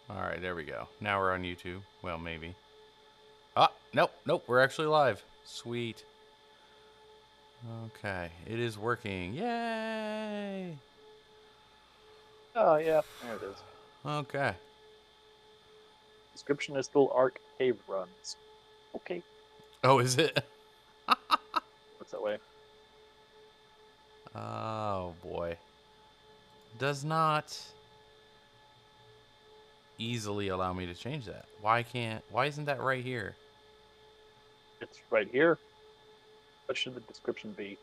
All right, there we go. Now we're on YouTube. Well, maybe. Ah, nope, nope. We're actually live. Sweet. Okay, it is working. Yay! Oh, yeah, there it is. Okay. Description is still Arc Cave Runs. Okay, Oh, is it? looks that way. Oh boy. Does not easily allow me to change that. Why isn't that right here? It's right here. What should the description be?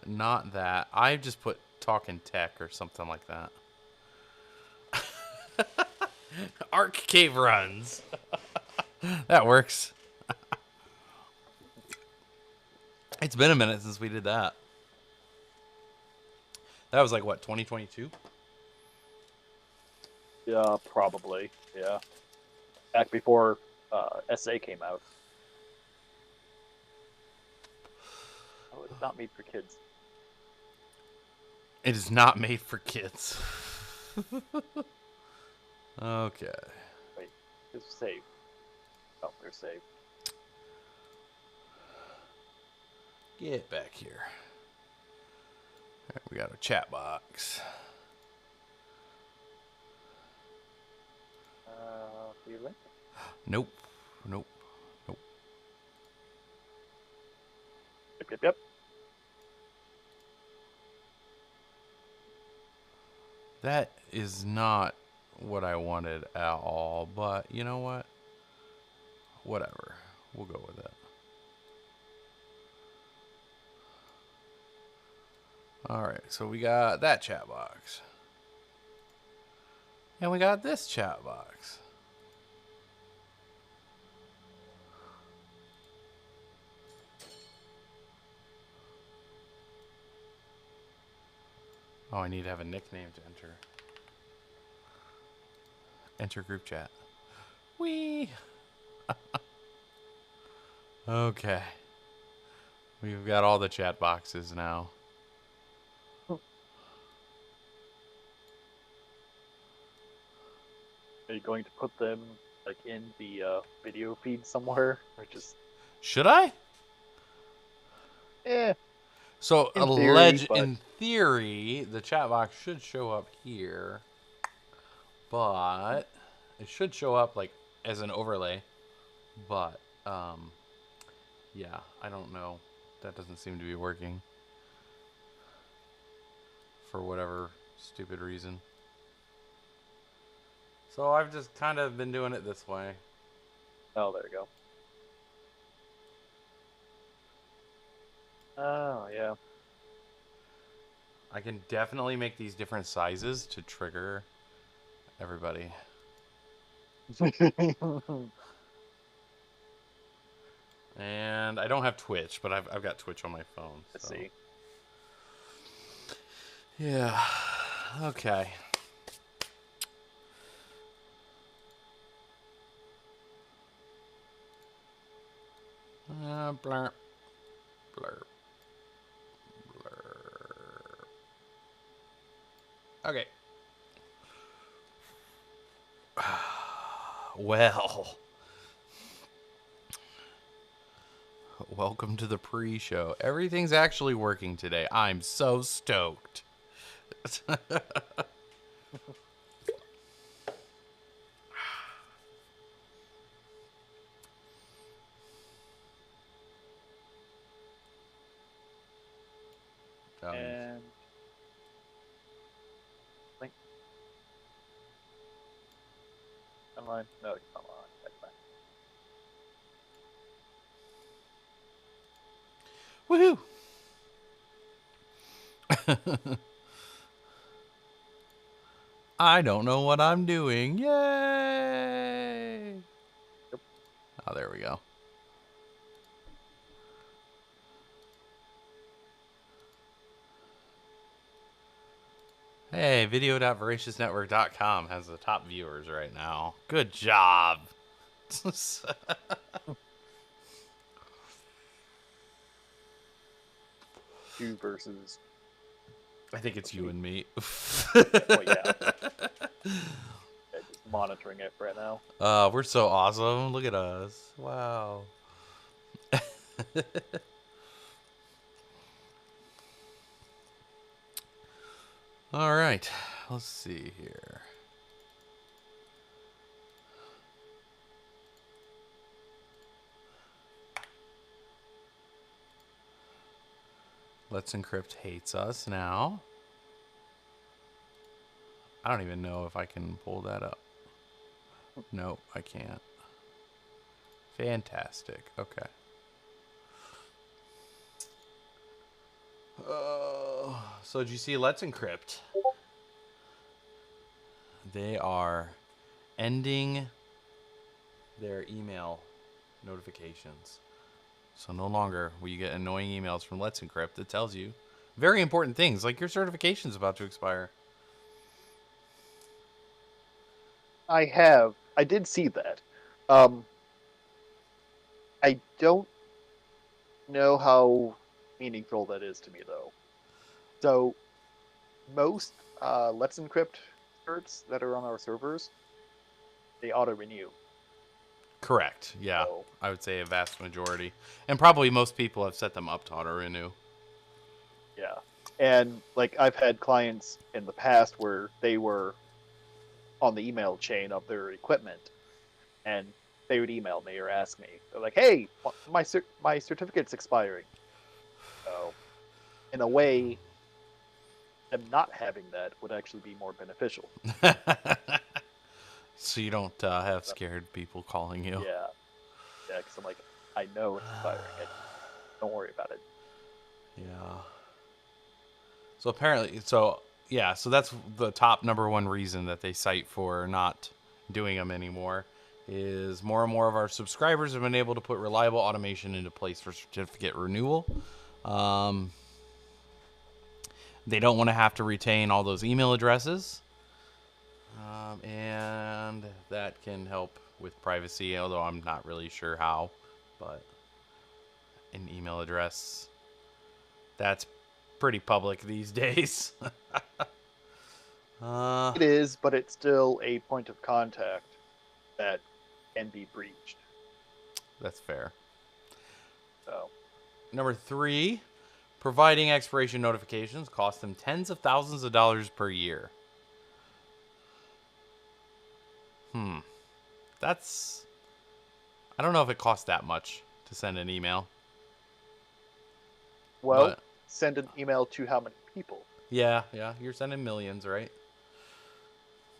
Not that. I just put Talkin Tech or something like that. Arc Cave Runs. That works. It's been a minute since we did that. That was like what, 2022? Yeah, probably. Yeah, back before SA came out. Oh, it's not made for kids. It is not made for kids. Okay. Wait, it's saved. Oh, they're saved. Get back here. All right, we got a chat box. The link. Nope. Nope. Nope. Yep, yep, yep. That is not what I wanted at all, but you know what? Whatever. We'll go with it. Alright, so we got that chat box. And we got this chat box. Oh, I need to have a nickname to enter. Enter group chat. Whee! Okay. We've got all the chat boxes now. Are you going to put them like in the video feed somewhere, or just Should I? eh? So, In theory, but in theory, the chat box should show up here, but it should show up like as an overlay. But yeah, I don't know. That doesn't seem to be working for whatever stupid reason. So I've just kind of been doing it this way. oh, there you go. Oh yeah. I can definitely make these different sizes to trigger everybody. And I don't have Twitch, but I've got Twitch on my phone. Let's So see. yeah, okay. Blurp, blurp, blurp. Okay. Well, welcome to the pre-show. Everything's actually working today. I'm so stoked. And link online. No, it's not online. Woohoo! I don't know what I'm doing. Yay! Yep. Oh, there we go. Hey, video.voraciousnetwork.com has the top viewers right now. Good job. Two versus. I think it's you and me. Oh yeah. monitoring it right now. We're so awesome. Look at us. Wow. All right. Let's see here. Let's Encrypt hates us now. I don't even know if I can pull that up. Nope, I can't. Fantastic. Okay. So did you see Let's Encrypt? They are ending their email notifications. So no longer will you get annoying emails from Let's Encrypt that tells you very important things like your certification's about to expire. I did see that. Um, I don't know how meaningful that is to me though. So most Let's Encrypt certs that are on our servers, they auto renew. Correct. Yeah. So I would say a vast majority. And probably most people have set them up to auto renew. yeah. And like I've had clients in the past where they were on the email chain of their equipment and they would email me or ask me. They're like, "Hey, my certificate's expiring." So, in a way, them not having that would actually be more beneficial. So you don't have scared people calling you. Yeah, yeah, because I'm like, I know it's expiring. Don't worry about it. Yeah. So apparently, so that's the top number one reason that they cite for not doing them anymore is more and more of our subscribers have been able to put reliable automation into place for certificate renewal. Um, they don't want to have to retain all those email addresses, and that can help with privacy, although I'm not really sure how, but an email address, that's pretty public these days. It is, but it's still a point of contact that can be breached. That's fair. So, Number 3, providing expiration notifications cost them tens of thousands of dollars per year. That's, I don't know if it costs that much to send an email, well, but send an email to how many people? yeah, you're sending millions, right?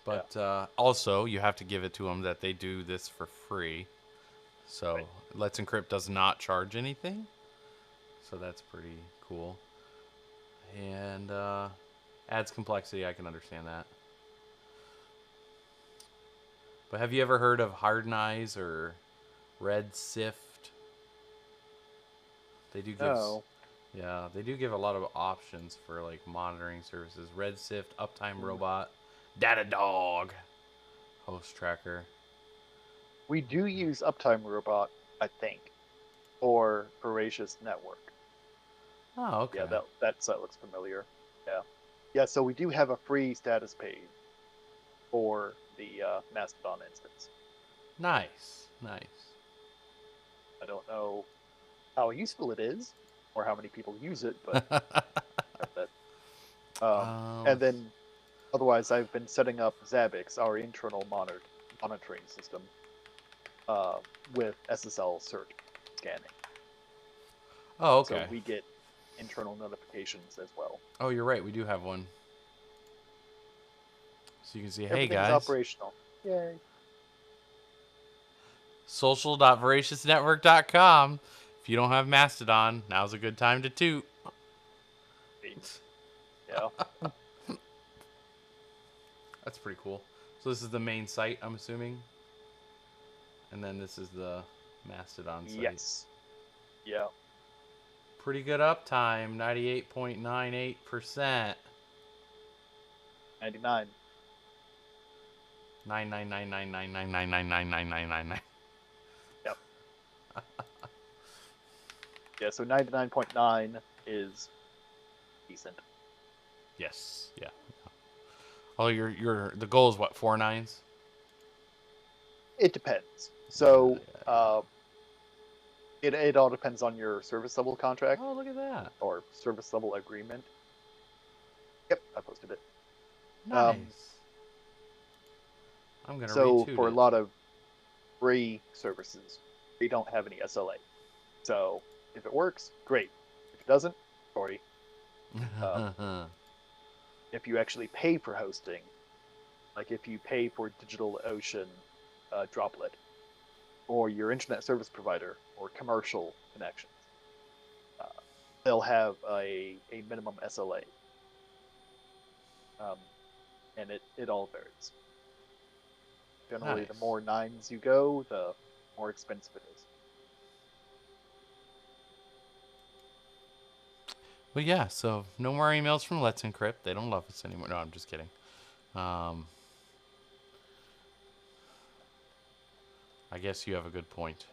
Yeah, But also, you have to give it to them that they do this for free. So, right. Let's Encrypt does not charge anything. So, that's pretty cool. And adds complexity. I can understand that. But have you ever heard of Harden Eyes or Red Sift? They do give, No. yeah, they do give a lot of options for like monitoring services. Red Sift, Uptime Mm. Robot, Datadog, Host Tracker. We do use Uptime Robot, I think, or Voracious Network. Oh, Yeah, okay. that site looks familiar. Yeah, yeah. So we do have a free status page for the Mastodon instance. Nice, nice. I don't know how useful it is or how many people use it, but have that. um, And then otherwise, I've been setting up Zabbix, our internal monitoring system, with SSL cert scanning, oh, so okay. we get internal notifications as well. Oh, you're right. We do have one. So you can see, hey Everything's guys, operational. Yay! social.voraciousnetwork.com. If you don't have Mastodon, now's a good time to toot. Yeah. That's pretty cool. So this is the main site, I'm assuming, and then this is the Mastodon site. Yes. Yeah. Pretty good uptime, 98.98%. 99. 9999999999999. Yep. Yeah, so 99.9 is decent. Yes. Yeah. Oh, your the goal is what, 4 nines? It depends. Yeah, So yeah, yeah. it all depends on your service level contract Oh, look at that. or service level agreement. Yep, I posted it. Um, Nice. I'm gonna so retweet for a it. lot of free services, they don't have any SLA. So if it works, great. If it doesn't, sorry. Um, if you actually pay for hosting, like if you pay for DigitalOcean Droplet or your internet service provider or commercial connections, uh, they'll have a minimum SLA, um, and it all varies. Generally, the Nice. more nines you go, the more expensive it is. Well, yeah. So no more emails from Let's Encrypt. They don't love us anymore. No, I'm just kidding. Um, I guess you have a good point.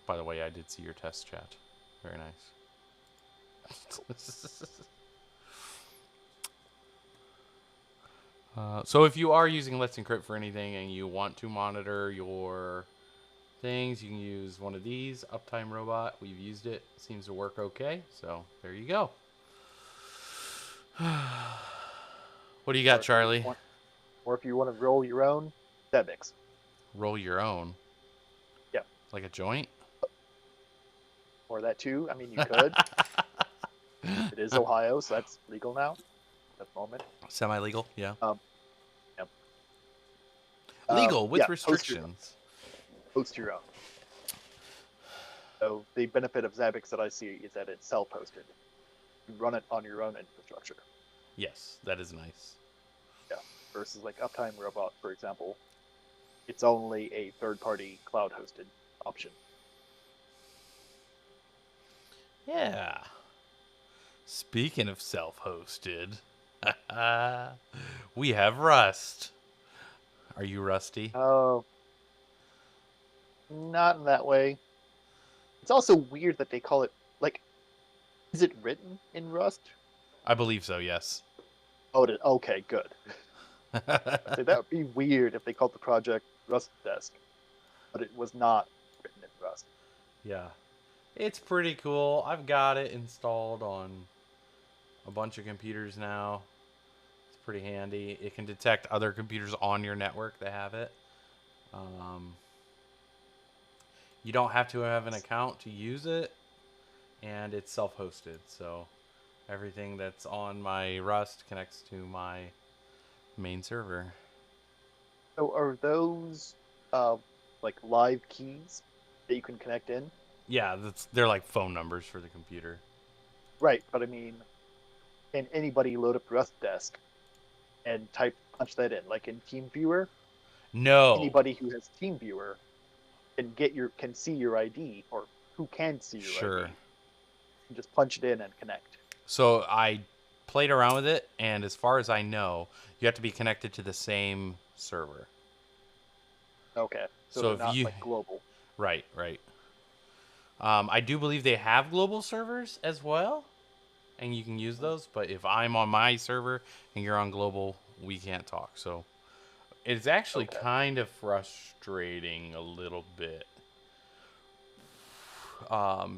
By the way, I did see your test chat. Very nice. So if you are using Let's Encrypt for anything and you want to monitor your things, you can use one of these, Uptime Robot. We've used it. Seems to work okay. So there you go. What do you got, Or if you Charlie? want, or if you want to roll your own, that mix. Roll your own. Yeah, Like a joint? or that too. I mean, you could. It is Ohio, so that's legal now at the moment. Semi legal? Yeah. Um, yeah. Legal with Yeah, restrictions. host your own. So the benefit of Zabbix that I see is that it's self-hosted. You run it on your own infrastructure. Yes, that is nice. Yeah. Versus like Uptime Robot, for example, it's only a third-party cloud-hosted option. Yeah. Speaking of self hosted, we have Rust. Are you rusty? Oh, not in that way. It's also weird that they call it like, is it written in Rust? I believe so, yes. Oh, okay, good. I say that would be weird if they called the project Rust Desk, but it was not written in Rust. Yeah. It's pretty cool. I've got it installed on a bunch of computers now. It's pretty handy. It can detect other computers on your network that have it. Um, you don't have to have an account to use it, and it's self hosted. So everything that's on my Rust connects to my main server. So are those uh, like live keys that you can connect in? Yeah, they're like phone numbers for the computer. Right, but I mean, can anybody load up Rust Desk and punch that in? Like in TeamViewer, No. anybody who has TeamViewer can see your ID, or who can see your Sure. ID, and just punch it in and connect. So I played around with it, and as far as I know, you have to be connected to the same server. Okay, so So they're if not you, like global. right, right. I do believe they have global servers as well, and you can use those. But if I'm on my server and you're on global, we can't talk. So it's actually Okay. kind of frustrating a little bit,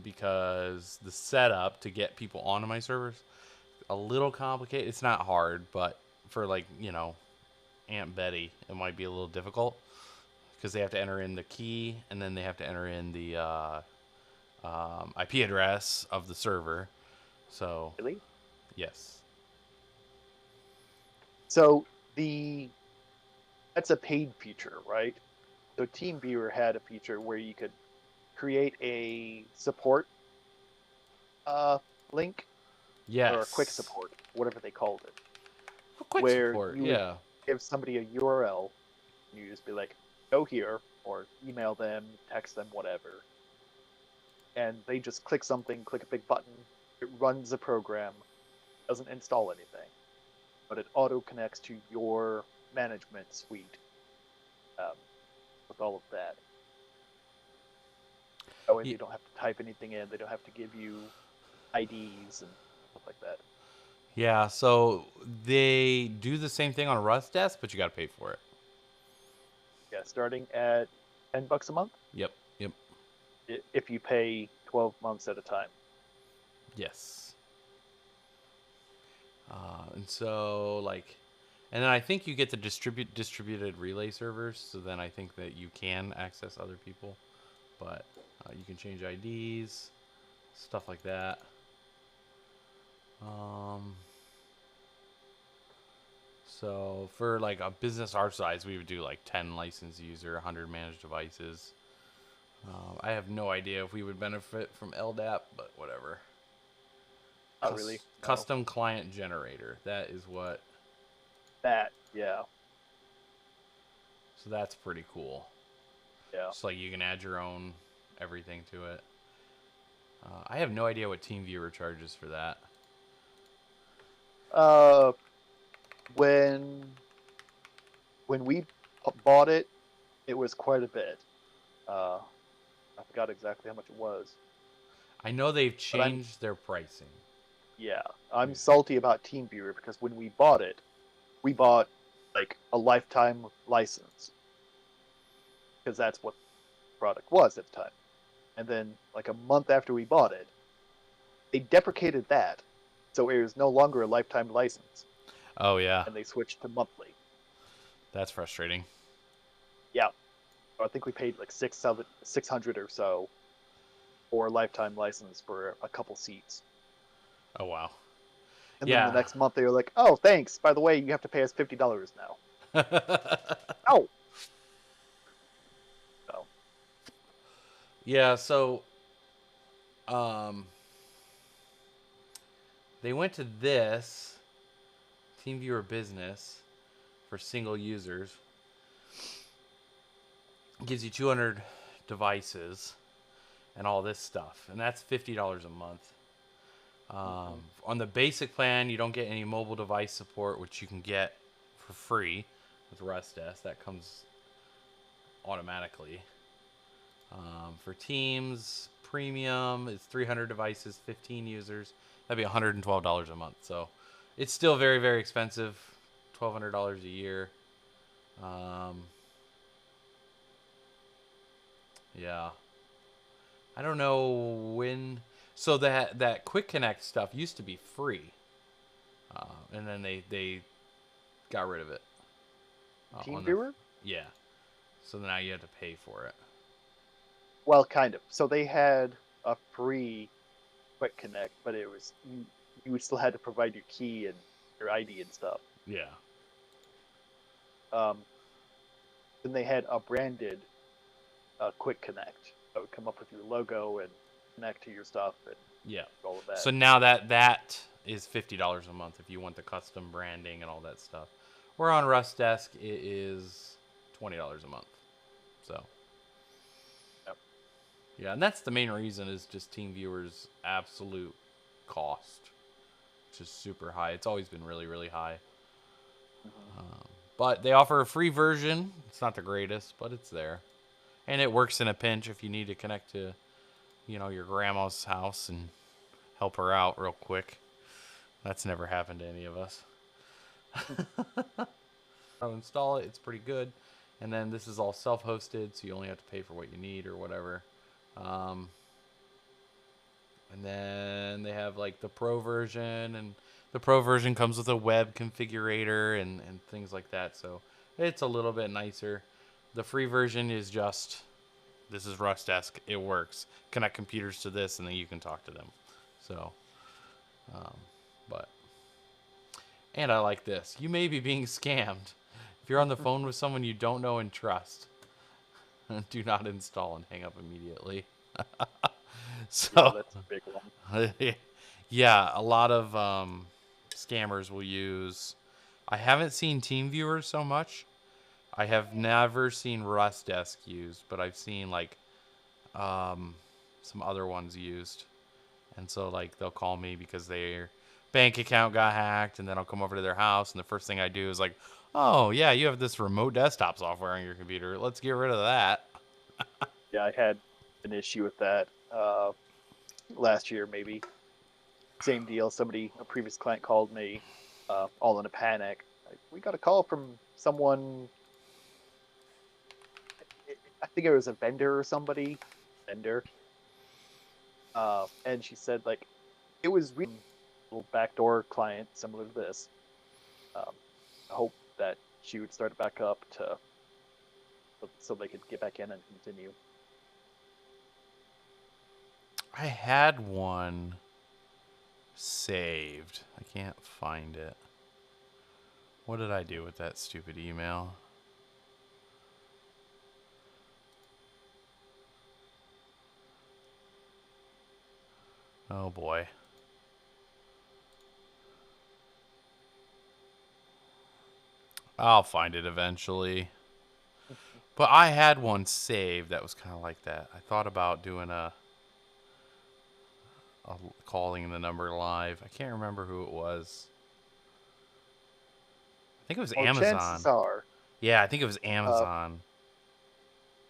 because the setup to get people onto my servers a little complicated. It's not hard, but for like Aunt Betty, it might be a little difficult because they have to enter in the key and then they have to enter in the IP address of the server. So Really? yes, So the that's a paid feature, right? So TeamViewer had a feature where you could create a support uh, link or a quick yes, support, whatever they called it, quick where support. you would Yeah, give somebody a URL and you just be like, go here, or email them, text them, whatever. And they just click something, click a big button, it runs a program, doesn't install anything, but it auto connects to your management suite um, with all of that. That way they don't have to type anything in, they don't have to give you IDs and stuff like that. yeah. So they do the same thing on Rust Desk, but you got to pay for it. Yeah, starting at $10 a month. Yep. Yep. If you pay 12 months at a time. Yes. And so like, and then I think you get the distributed relay servers. So then I think that you can access other people, but you can change IDs, stuff like that. So for like a business our size, we would do like 10 licensed user, 100 managed devices. I have no idea if we would benefit from LDAP, but whatever. Not really. No. Custom client generator. That is what. That, yeah. So that's pretty cool. Yeah. Just like you can add your own everything to it. I have no idea what TeamViewer charges for that. When we bought it, it was quite a bit. I forgot exactly how much it was. I know they've changed their pricing. Yeah, I'm salty about TeamViewer because when we bought it, we bought like a lifetime license because that's what the product was at the time. And then like a month after we bought it, they deprecated that, so it was no longer a lifetime license. Oh yeah, and they switched to monthly. that's frustrating. Yeah, I think we paid like 600 or so for a lifetime license for a couple seats. Oh wow. And yeah. then the next month they were like, "Oh, thanks. By the way, you have to pay us $50 now." Oh. So. Yeah. So, they went to this TeamViewer Business for single users. It gives you 200 devices and all this stuff, and that's $50 a month. On the basic plan, you don't get any mobile device support, which you can get for free with RustS. That comes automatically. For Teams, Premium is 300 devices, 15 users. That'd be $112 a month. So it's still very, very expensive. $1,200 a year. Yeah. I don't know when. So that Quick Connect stuff used to be free, and then they got rid of it. TeamViewer? Yeah. So now you have to pay for it. Well, kind of. So they had a free Quick Connect, but it was you still had to provide your key and your ID and stuff. Yeah. Then they had a branded Quick Connect that would come up with your logo and connect to your stuff and all of that. So now that is $50 a month if you want the custom branding and all that stuff. Where on RustDesk it is $20 a month. So. Yep. Yeah, and that's the main reason is just TeamViewer's absolute cost, which is super high. It's always been really, really high. But they offer a free version. It's not the greatest, but it's there. And it works in a pinch if you need to connect to, your grandma's house and help her out real quick. That's never happened to any of us. I'll install it. It's pretty good. And then this is all self-hosted, so you only have to pay for what you need or whatever. And then they have like the Pro version, and the Pro version comes with a web configurator and things like that. So it's a little bit nicer. The free version is just, this is RustDesk. It works. Connect computers to this, and then you can talk to them. So, and I like this. You may be being scammed. If you're on the phone with someone you don't know and trust, do not install and hang up immediately. So, yeah, that's a big one. Yeah, a lot of scammers will use. I haven't seen TeamViewer so much. I have never seen RustDesk used, but I've seen like some other ones used. And so like they'll call me because their bank account got hacked, and then I'll come over to their house, and the first thing I do is like, "Oh, yeah, you have this remote desktop software on your computer. Let's get rid of that." Yeah, I had an issue with that last year, maybe. Same deal. A previous client called me, all in a panic. Like, we got a call from someone I think it was a vendor or somebody, vendor, and she said like it was really a little backdoor client similar to this. Um, I hope that she would start it back up to so they could get back in and continue. I had one saved. I can't find it. What did I do with that stupid email? Oh boy. I'll find it eventually. But I had one saved that was kind of like that. I thought about doing a calling the number live. I can't remember who it was. I think it was Well, Amazon. Yeah, I think it was uh, Amazon.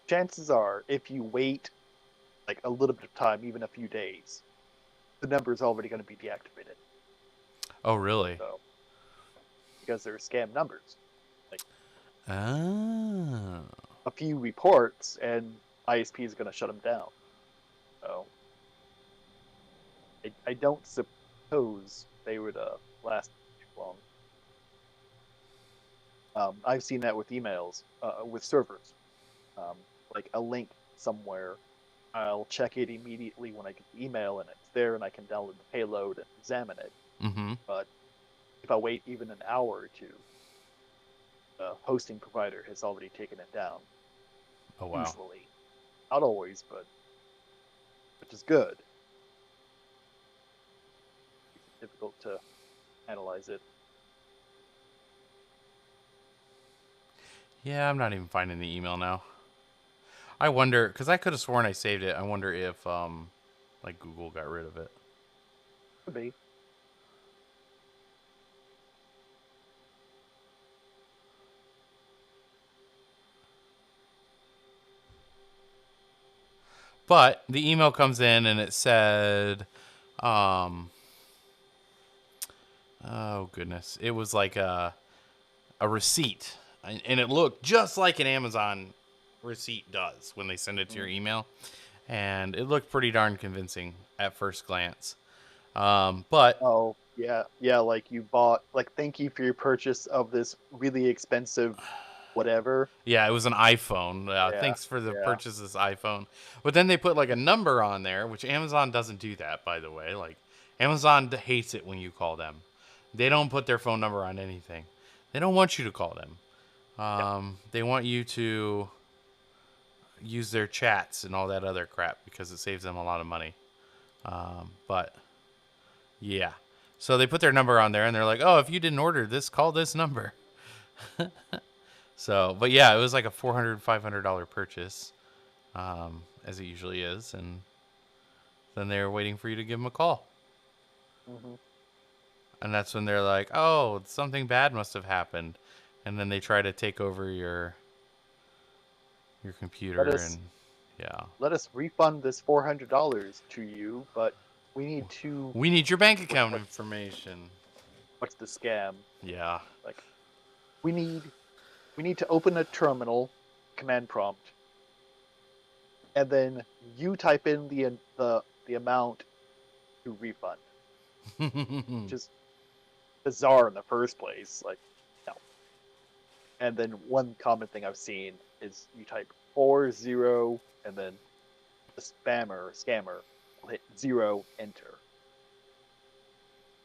chances are, if you wait like a little bit of time, even a few days, the number is already going to be deactivated. Oh, really? So because they're scam numbers, like Oh. a few reports, and ISP is going to shut them down. So I don't suppose they would last too long. I've seen that with emails, with servers. Um, like a link somewhere, I'll check it immediately when I get the email and it's there and I can download the payload and examine it. Mm-hmm. But if I wait even an hour or two, the hosting provider has already taken it down. Oh, wow. Usually, not always, but which is good. It's difficult to analyze it. Yeah, I'm not even finding the email now. I wonder, because I could have sworn I saved it. I wonder if, like, Google got rid of it. Could be. But the email comes in and it said, um, oh goodness, it was like a receipt, and it looked just like an Amazon receipt does when they send it to your Mm. email, and it looked pretty darn convincing at first glance. But Oh, yeah, yeah. Like you bought, like, thank you for your purchase of this really expensive whatever. yeah, it was an iPhone. Yeah, Thanks for the yeah, purchase of this iPhone. But then they put like a number on there, which Amazon doesn't do that, by the way. Like Amazon hates it when you call them. They don't put their phone number on anything. They don't want you to call them. yeah. They want you to use their chats and all that other crap because it saves them a lot of money. But yeah, so they put their number on there and they're like, "Oh, if you didn't order this, call this number." So, but yeah, it was like a $400-$500 purchase, as it usually is, and then they're waiting for you to give them a call, Hmm. and that's when they're like, "Oh, something bad must have happened," and then they try to take over your Let computer, us and yeah, let us refund this $400 to you, but we need to. we need your bank account What's information. what's the scam? Yeah. Like we need we need to open a terminal, command prompt, and then you type in the amount to refund, which is bizarre in the first place. Like no. And then one common thing I've seen is you type 40 and then the spammer or scammer will hit 0 enter.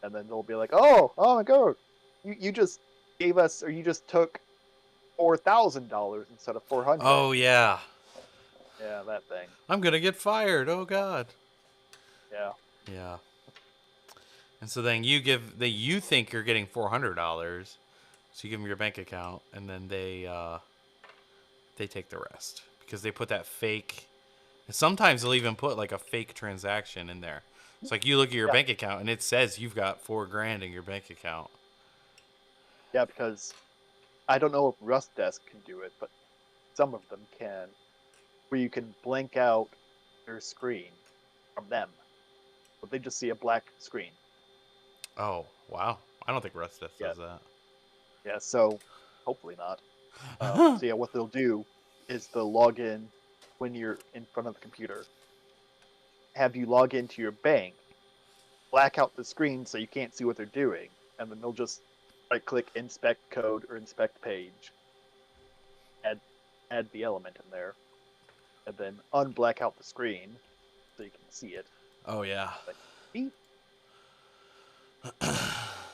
And then they'll be like, oh my god, you just gave us, or you just took $4,000 instead of 400. Oh yeah. Yeah, that thing. I'm gonna get fired. Oh god. Yeah. Yeah. And so then you think you're getting $400, so you give them your bank account, and then they take the rest because they put that fake. Sometimes they'll even put like a fake transaction in there. It's like you look at your Yeah. bank account and it says you've got $4,000 in your bank account. Yeah, because I don't know if Rust Desk can do it, but some of them can, where you can blank out their screen from them, but they just see a black screen. Oh wow! I don't think Rust Yeah. does that. Yeah. So hopefully not. So yeah, what they'll do is the login when you're in front of the computer. Have you log into your bank, black out the screen so you can't see what they're doing, and then they'll just right-click Inspect Code or Inspect Page, add the element in there, and then unblack out the screen so you can see it. Oh yeah. Like, beep.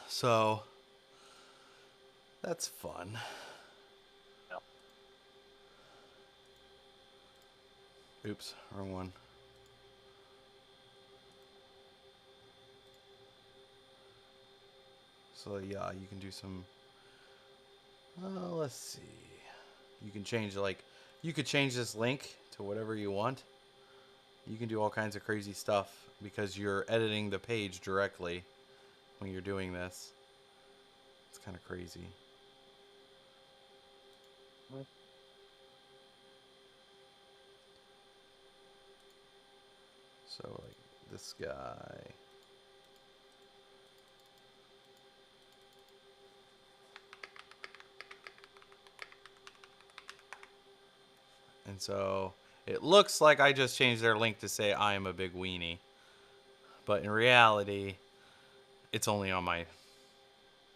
So that's fun. No. Oops, wrong one. So yeah, you can do some. Let's see. You can change you could change this link to whatever you want. You can do all kinds of crazy stuff because you're editing the page directly when you're doing this. It's kind of crazy. So like this guy. And so it looks like I just changed their link to say I am a big weenie. But in reality, it's only on my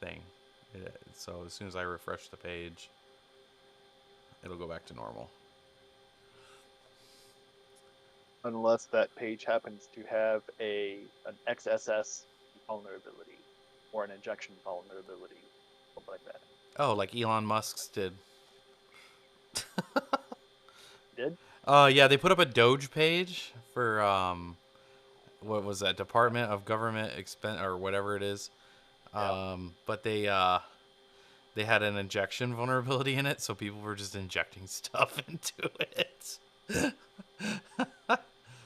thing. So as soon as I refresh the page, it'll go back to normal. Unless that page happens to have an XSS vulnerability or an injection vulnerability, something like that. Oh, like Elon Musk's did. Did? Yeah, they put up a Doge page for what was that, Department of Government Expense or whatever it is. Yeah. But they had an injection vulnerability in it, so people were just injecting stuff into it.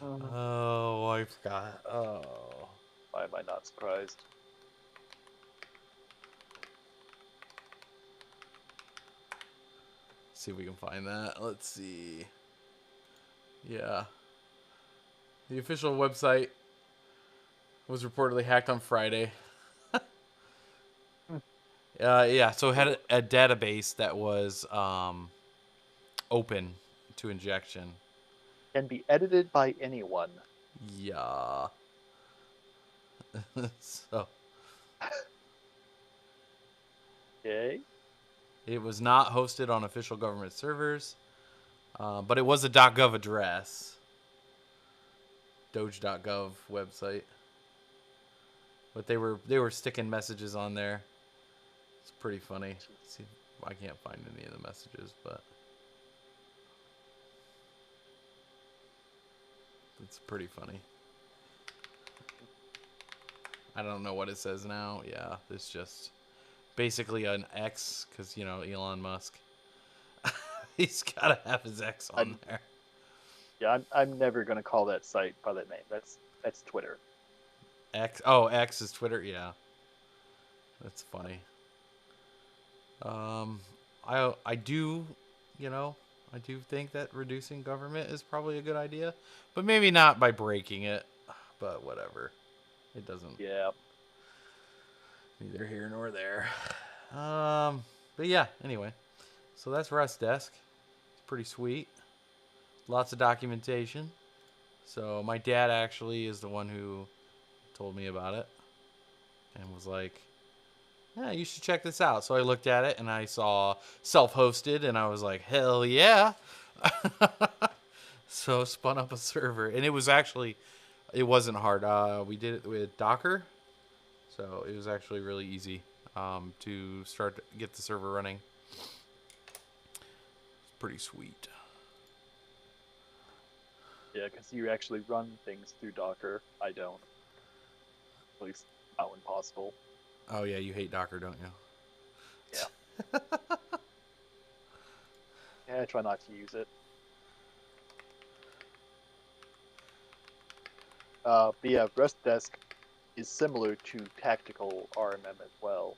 Oh, I forgot. Oh. Why am I not surprised? See if we can find that. Let's see. Yeah. The official website was reportedly hacked on Friday. Yeah, so it had a database that was open to injection. Can be edited by anyone. Yeah. So Okay. it was not hosted on official government servers, but it was a .gov address. Doge.gov website. But they were sticking messages on there. It's pretty funny. See, I can't find any of the messages, but it's pretty funny. I don't know what it says now. Yeah, it's just basically an X because Elon Musk. He's gotta have his X on there. Yeah, I'm never gonna call that site by that name. That's Twitter. X. Oh, X is Twitter. Yeah, that's funny. I do, I do think that reducing government is probably a good idea, but maybe not by breaking it. But whatever, it doesn't. Yeah. Neither here nor there. But yeah. Anyway, so that's Rust Desk. It's pretty sweet. Lots of documentation. So my dad actually is the one who told me about it and was like, yeah, you should check this out. So I looked at it and I saw self-hosted and I was like, hell yeah. So spun up a server and it wasn't hard. We did it with Docker. So it was actually really easy to start to get the server running. It's pretty sweet. Yeah, because you actually run things through Docker. I don't. At least not when possible. Oh yeah, you hate Docker, don't you? Yeah. Yeah, I try not to use it. But yeah, Rest Desk is similar to Tactical RMM as well.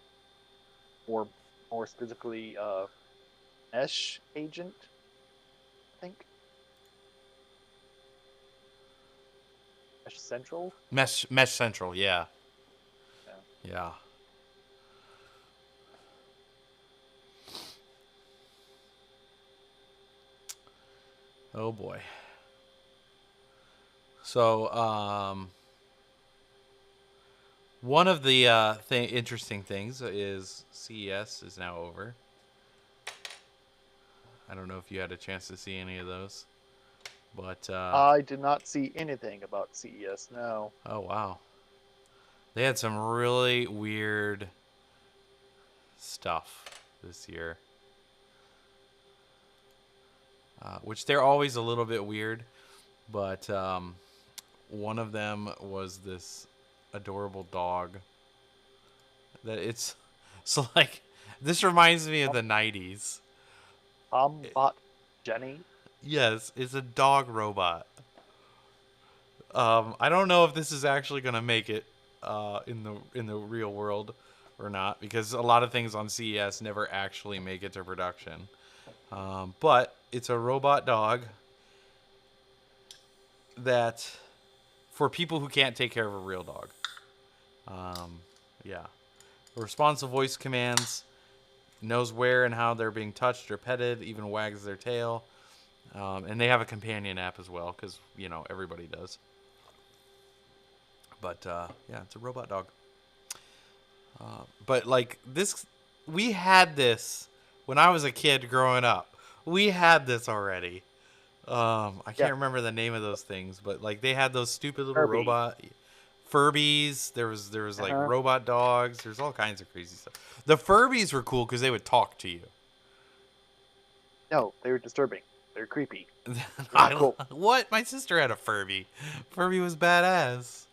Or more specifically, Mesh Agent, I think. Mesh Central? Mesh Central, yeah. Yeah. Yeah. Oh boy. So, one of the interesting things is CES is now over. I don't know if you had a chance to see any of those, but I did not see anything about CES. No. oh wow, they had some really weird stuff this year, which they're always a little bit weird, but one of them was this adorable dog that it's so like this reminds me of the 90s. Bot Jenny. Yes, it's a dog robot. I don't know if this is actually gonna make it in the real world or not, because a lot of things on CES never actually make it to production. But it's a robot dog that for people who can't take care of a real dog. Yeah, responds to voice commands, knows where and how they're being touched or petted, even wags their tail. And they have a companion app as well, because everybody does. But yeah, it's a robot dog. But like this, we had this when I was a kid growing up. We had this already. I Yeah. can't remember the name of those things, but like they had those stupid little Kirby. robot Furbies. There was like Uh-huh. robot dogs. There's all kinds of crazy stuff. The Furbies were cool because they would talk to you. No, they were disturbing. They're creepy. They're not cool. What? My sister had a Furby. Furby was badass.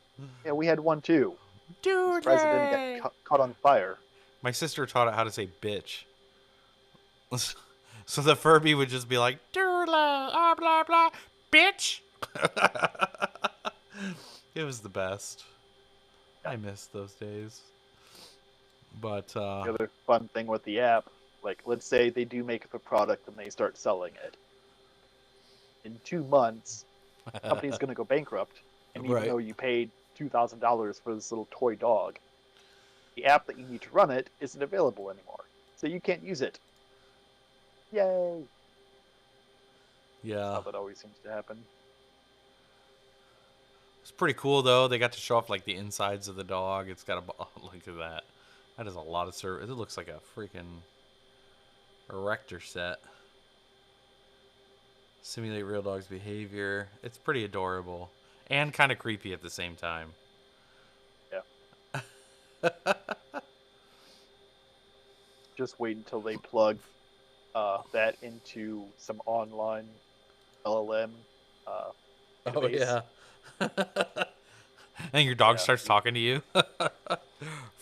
Yeah, we had one too. I'm Dude, surprised it didn't get caught on fire. my sister taught it how to say bitch. So the Furby would just be like, doodla, blah, blah, bitch. It was the best. I miss those days. But, The other fun thing with the app, like, let's say they do make up a product and they start selling it. In 2 months, the company's going to go bankrupt. And even Right. though you paid $2,000 for this little toy dog, the app that you need to run it isn't available anymore. So you can't use it. Yay! Yeah. How that always seems to happen. It's pretty cool, though. They got to show off, like, the insides of the dog. It's got a... Look at that. That is a lot of service. It looks like a freaking erector set. Simulate real dog's behavior. It's pretty adorable. And kind of creepy at the same time. Yeah. Just wait until they plug that into some online LLM database. Oh, yeah. And your dog Yeah. starts talking to you.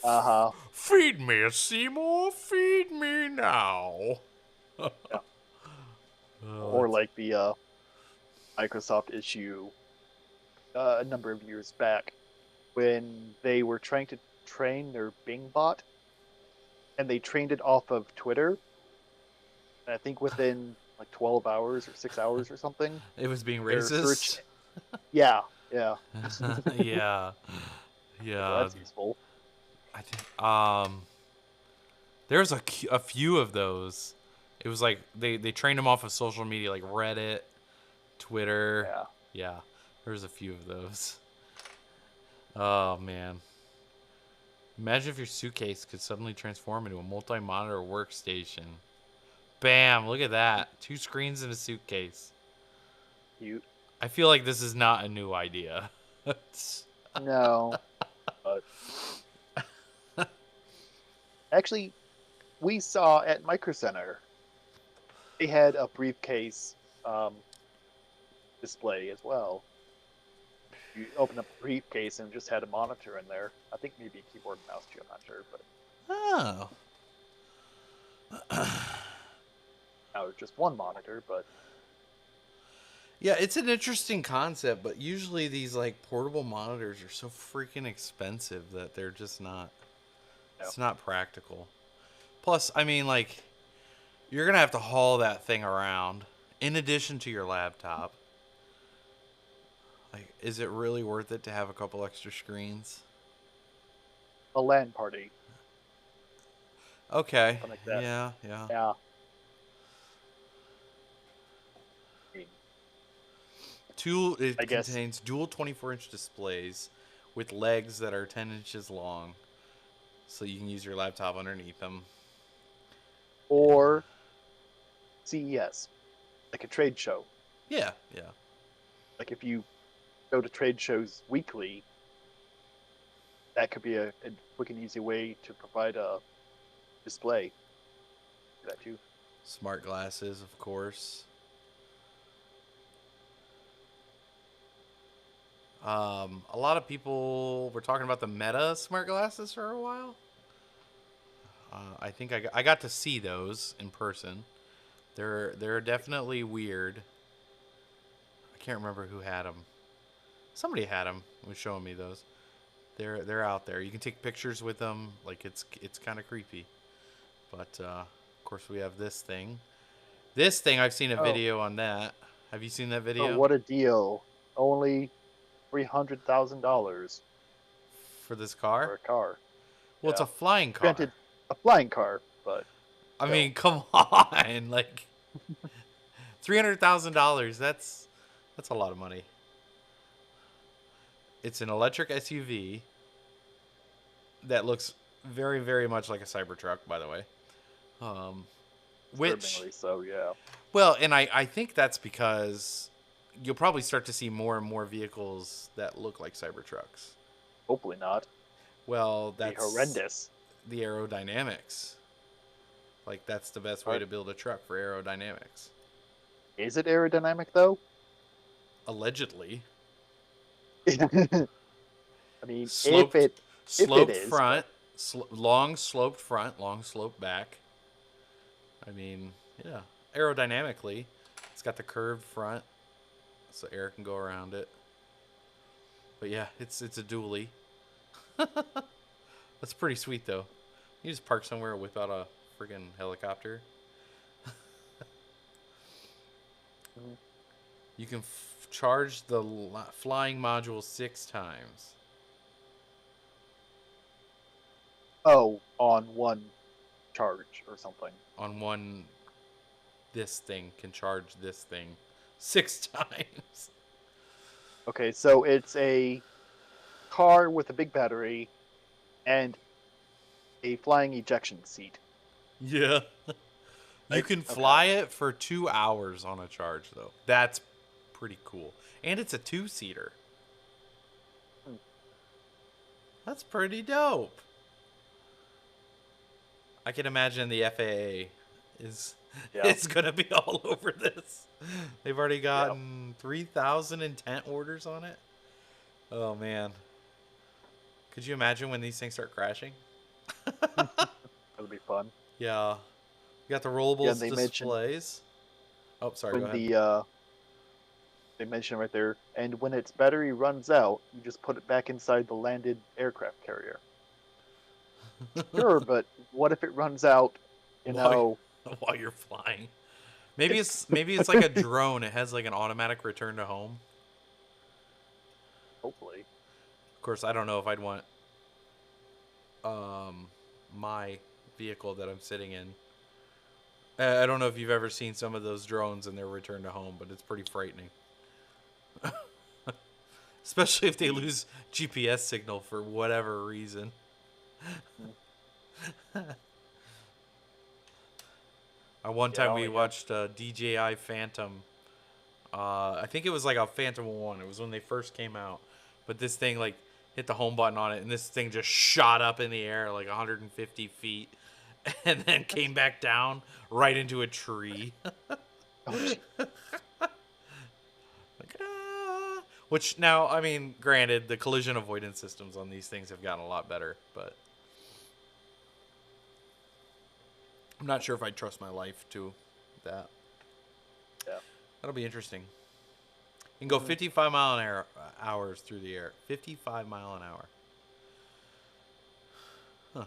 Uh-huh. Feed me, Seymour. Feed me now. Yeah. Oh, Or like the Microsoft issue a number of years back when they were trying to train their Bing bot, and they trained it off of Twitter. And I think within like 12 hours or 6 hours or something, it was being their racist. search. Yeah. Yeah. So Yeah. that's useful. I think there's a few of those. It was like they trained them off of social media like Reddit, Twitter. Yeah. Yeah. There's a few of those. Oh man. Imagine if your suitcase could suddenly transform into a multi-monitor workstation. Bam, look at that. 2 screens in a suitcase. Cute. I feel like this is not a new idea. No. But actually, we saw at Micro Center, they had a briefcase display as well. You open up the briefcase and it just had a monitor in there. I think maybe a keyboard and mouse too, I'm not sure, but Oh. now it's just one monitor, but Yeah, it's an interesting concept, but usually these like portable monitors are so freaking expensive that they're just not it's not practical. Plus, I mean like you're going to have to haul that thing around in addition to your laptop. Like is it really worth it to have a couple extra screens? a LAN party. Okay. Something like that. Yeah. Yeah. It I guess, contains dual 24-inch displays with legs that are 10 inches long, so you can use your laptop underneath them. Yeah. or CES, like a trade show. Yeah, yeah. Like if you go to trade shows weekly, that could be a quick and easy way to provide a display for that too. Smart glasses, of course. A lot of people were talking about the Meta smart glasses for a while. I think I got to see those in person. They're definitely weird. I can't remember who had them. Somebody had them. Was showing me those. They're out there. You can take pictures with them. Like it's kind of creepy. But of course we have this thing. This thing I've seen a Oh, video on that. Have you seen that oh, video what a deal! Only $300,000 for this car? for a car. Well, it's Yeah, a flying car. granted, a flying car, but I still. mean, come on, like $300,000. That's a lot of money. It's an electric SUV that looks very, very much like a Cybertruck, by the way. Um, which, Disturbingly so, yeah. well, and I think that's because you'll probably start to see more and more vehicles that look like Cybertrucks. Hopefully not. Well, Be that's horrendous. the aerodynamics. Like, that's the best way But to build a truck for aerodynamics. is it aerodynamic though? Allegedly. I mean, Sloped, if it sloped is, front, long sloped front, long sloped back. I mean, yeah, aerodynamically, it's got the curved front, so air can go around it. But yeah, it's a dually. That's pretty sweet though. You just park somewhere, whip out a friggin' helicopter. Mhm. You can charge the flying module 6 times. Oh, on one charge or something. On one, this thing can charge this thing 6 times. Okay, so it's a car with a big battery and a flying ejection seat. Yeah. You Right? can Okay. fly it for 2 hours on a charge, though. That's pretty cool. And it's a 2-seater. Hmm. That's pretty dope. I can imagine the FAA is Yeah. is going to be all over this. They've already Yeah. gotten 3,000 intent orders on it. Oh, man. Could you imagine when these things start crashing? That'll be fun. Yeah. You got the Yeah, rollables they mentioned displays. Oh, sorry, go when ahead. they mentioned right there, and when its battery runs out, you just put it back inside the landed aircraft carrier. Sure, but what if it runs out? You while, know, while you're flying. Maybe it's like a drone. It has like an automatic return to home. hopefully. Of course, I don't know if I'd want my vehicle that I'm sitting in. I don't know if you've ever seen some of those drones and their return to home, but it's pretty frightening. Especially if they lose GPS signal for whatever reason. One time we watched DJI Phantom. I think it was like a Phantom 1. It was when they first came out. But this thing like hit the home button on it, and this thing just shot up in the air like 150 feet, and then came back down right into a tree. Like, which now, I mean, granted, the collision avoidance systems on these things have gotten a lot better, but I'm not sure if I'd trust my life to that. Yeah. That'll be interesting. You can go 55 mile an hour hours through the air. 55 mile an hour. Huh.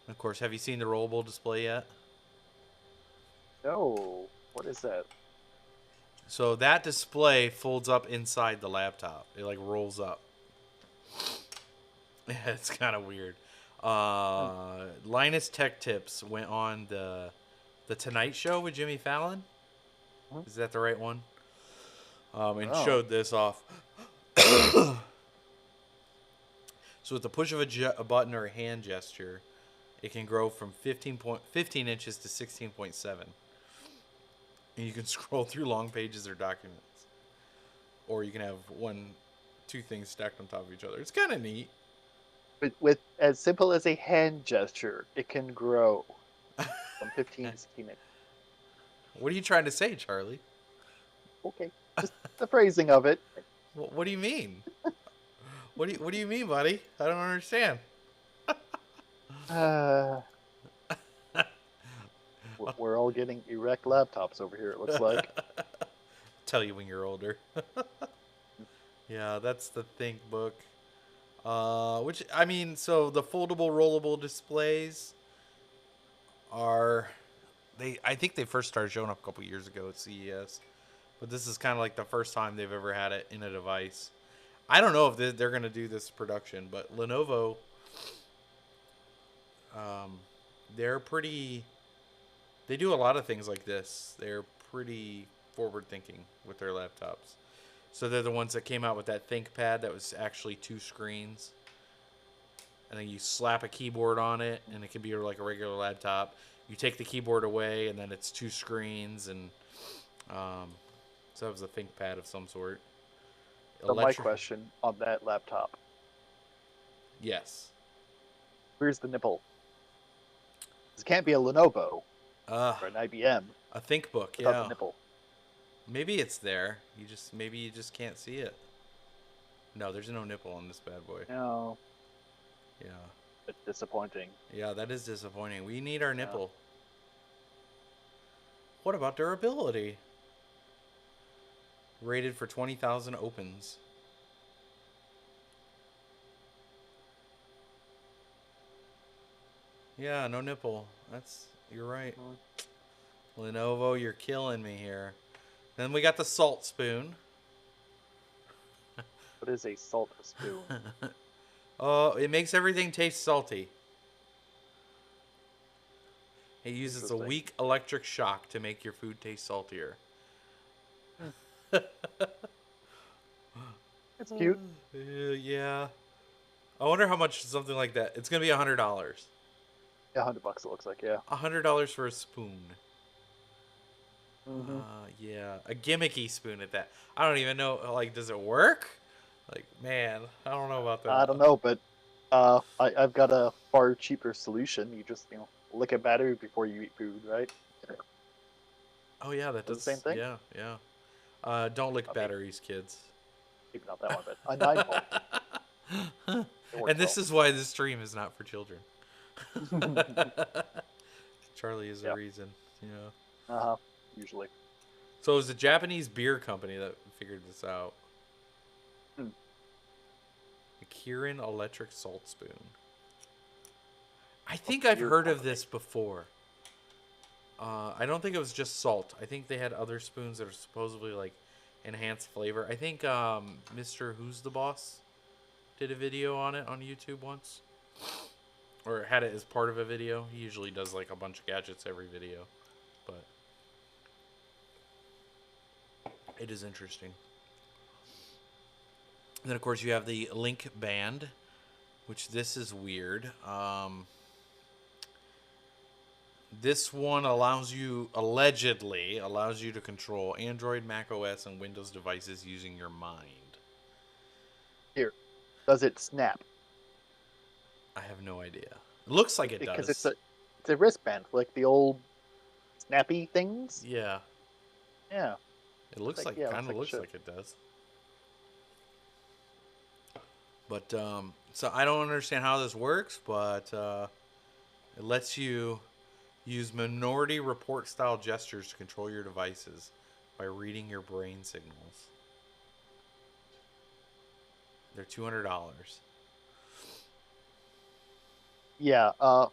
And of course, have you seen the rollable display yet? No. What is that? So that display folds up inside the laptop. It like rolls up. Yeah, it's kind of weird. Linus Tech Tips went on the Tonight Show with Jimmy Fallon. Is that the right one? and Oh, showed this off. So with the push of a button or a hand gesture, it can grow from 15 inches to 16.7. And you can scroll through long pages or documents. Or you can have two things stacked on top of each other. It's kind of neat. with as simple as a hand gesture, it can grow from 15 to 16 inches. What are you trying to say, Charlie? Okay, just the phrasing of it. What do you mean? What do you mean, buddy? I don't understand. Uh, we're all getting erect laptops over here. It looks like. Tell you when you're older. Yeah, that's the Think book. Which I mean, so the foldable, rollable displays are they? I think they first started showing up a couple years ago at CES, but this is kind of like the first time they've ever had it in a device. I don't know if they're going to do this production, but Lenovo, um, they're pretty. They do a lot of things like this. They're pretty forward thinking with their laptops. So they're the ones that came out with that ThinkPad that was actually two screens. And then you slap a keyboard on it, and it can be like a regular laptop. You take the keyboard away, and then it's two screens, and so it was a ThinkPad of some sort. So my question on that laptop: Yes. where's the nipple? It can't be a Lenovo Uh, or an IBM a ThinkBook, without yeah. the nipple. Maybe it's there. Maybe you just can't see it. No, there's no nipple on this bad boy. No, Yeah. it's disappointing. Yeah, that is disappointing. We need our nipple. What about durability? Rated for 20,000 opens. Yeah, no nipple. You're right. Lenovo, you're killing me here. Then we got the salt spoon. What is a salt spoon? Oh, it makes everything taste salty. It uses a weak electric shock to make your food taste saltier. It's cute. Yeah. I wonder how much something like that. It's gonna be $100. Yeah, $100 it looks like. Yeah. $100 for a spoon. Mm-hmm. Yeah, a gimmicky spoon at that. I don't even know. Like, does it work? Like, man, I don't know about that. I don't know, but I've got a far cheaper solution. You just lick a battery before you eat food, right? Oh yeah, that does the same thing. Yeah, yeah. Don't lick batteries, kids. Maybe not that one, but a 9 volt. And this is why this stream is not for children. Charlie is the reason. Yeah. Usually. So it was a Japanese beer company that figured this out. The Kirin electric salt spoon. I think I've heard of this before. I don't think it was just salt. I think they had other spoons that are supposedly like enhanced flavor. I think Mr. Who's the Boss did a video on it on YouTube once. Or had it as part of a video. He usually does like a bunch of gadgets every video. But it is interesting. And then, of course, you have the Link Band, which this is weird. This one allegedly allows you to control Android, Mac OS, and Windows devices using your mind. Here, does it snap? I have no idea. It looks like it does. Because it's a wristband, like the old snappy things. Yeah. Yeah. It looks like kind of looks like it does. But so I don't understand how this works, but it lets you use minority report style gestures to control your devices by reading your brain signals. They're $200. Yeah. I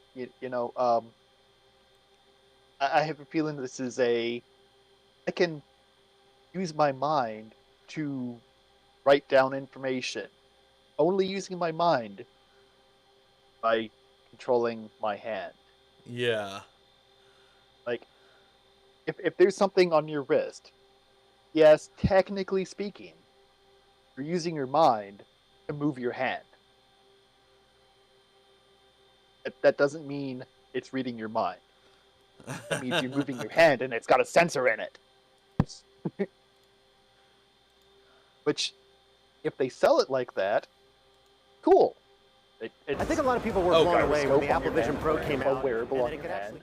have a feeling this is I can use my mind to write down information. Only using my mind by controlling my hand. Yeah. Like, if there's something on your wrist, yes, technically speaking, you're using your mind to move your hand. That doesn't mean it's reading your mind. That means you're moving your hand and it's got a sensor in it. Which, if they sell it like that, cool. I think It's a lot of people were Oh, blown God. away when gyroscope the on Apple your Vision hand, Pro came a out, wearable and on then it your could hand actually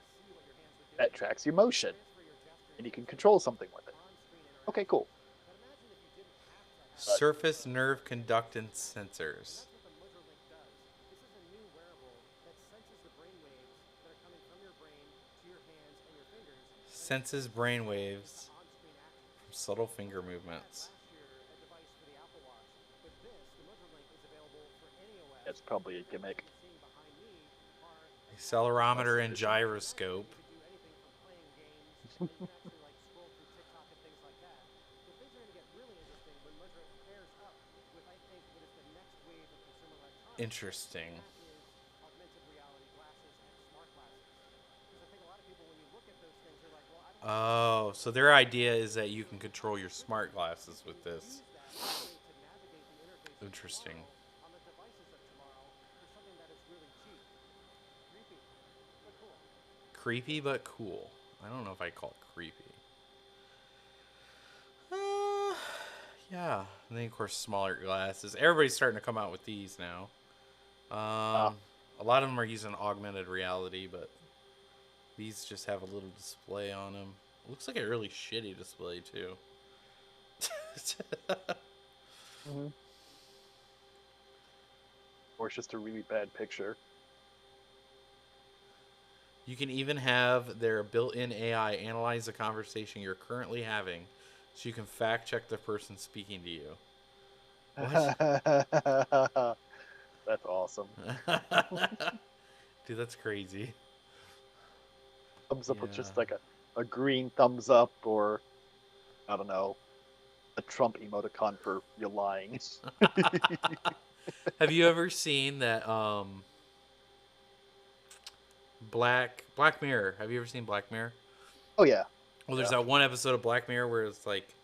that tracks your motion, and you can control something with it. Okay, cool. But Surface nerve conductance sensors. Senses brain waves from subtle finger movements. that's probably a gimmick. Accelerometer and gyroscope. Interesting. Oh, so their idea is that you can control your smart glasses with this. Interesting. Creepy but cool. I don't know if I call it creepy. Uh, yeah. And then, of course, smaller glasses. Everybody's starting to come out with these now. Ah, A lot of them are using augmented reality, but these just have a little display on them. It looks like a really shitty display, too. mhm. Or it's just a really bad picture. You can even have their built-in AI analyze the conversation you're currently having so you can fact check the person speaking to you. What? That's awesome. Dude, that's crazy. Thumbs up with Yeah. just like a green thumbs up, or I don't know, a Trump emoticon for you're lying. Have you ever seen that Black Mirror? Have you ever seen Black Mirror? Oh yeah, Well, there's yeah. that one episode of Black Mirror where it's like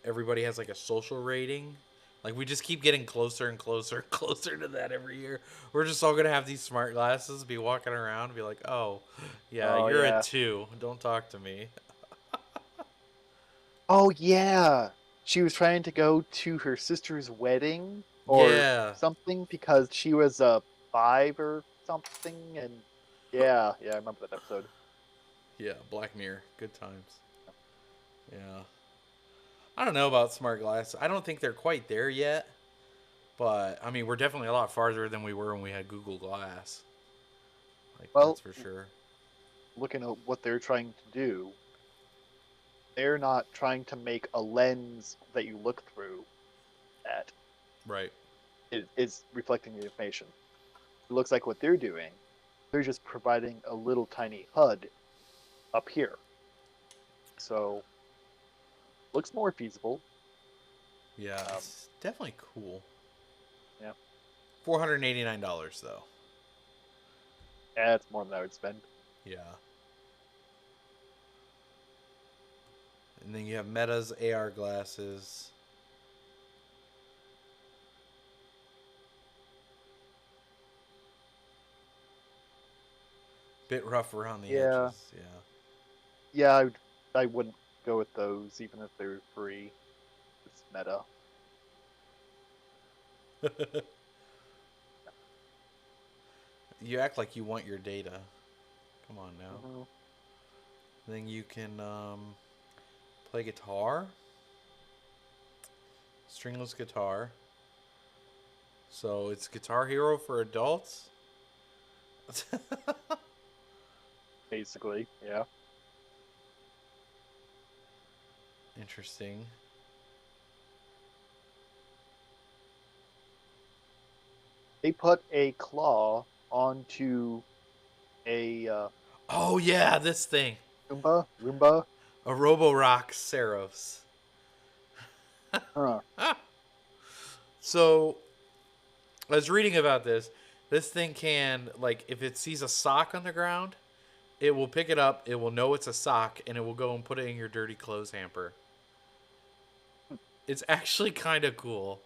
everybody has like a social rating. Like we just keep getting closer and closer and closer to that every year. We're just all gonna have these smart glasses, be walking around, and be like, "Oh, yeah, Oh you're a yeah. 2. Don't talk to me." Oh yeah. She was trying to go to her sister's wedding or Yeah, something because she was a 5 or something, and yeah, I remember that episode. yeah, Black Mirror, good times. Yeah, I don't know about smart glasses. I don't think they're quite there yet, but I mean, we're definitely a lot farther than we were when we had Google Glass. Like that's Well, for sure. looking at what they're trying to do, they're not trying to make a lens that you look through that Right. is reflecting the information. It looks like what they're doing, they're just providing a little tiny HUD up here. So looks more feasible. Yeah, Um, it's definitely cool. yeah, $489 though. yeah, it's more than I would spend. Yeah. And then you have Meta's AR glasses. Bit rough around the Yeah, edges. Yeah. yeah, I wouldn't go with those even if they were free. It's meta. You act like you want your data. Come on now. Mhm. Then you can play guitar, stringless guitar. So it's Guitar Hero for adults. Basically, yeah. Interesting. They put a claw onto a Oh yeah, this thing. Roomba. A Roborock Saros. Huh. So I was reading about this. This thing can, like, if it sees a sock on the ground, it will pick it up, it will know it's a sock, and it will go and put it in your dirty clothes hamper. It's actually kind of cool,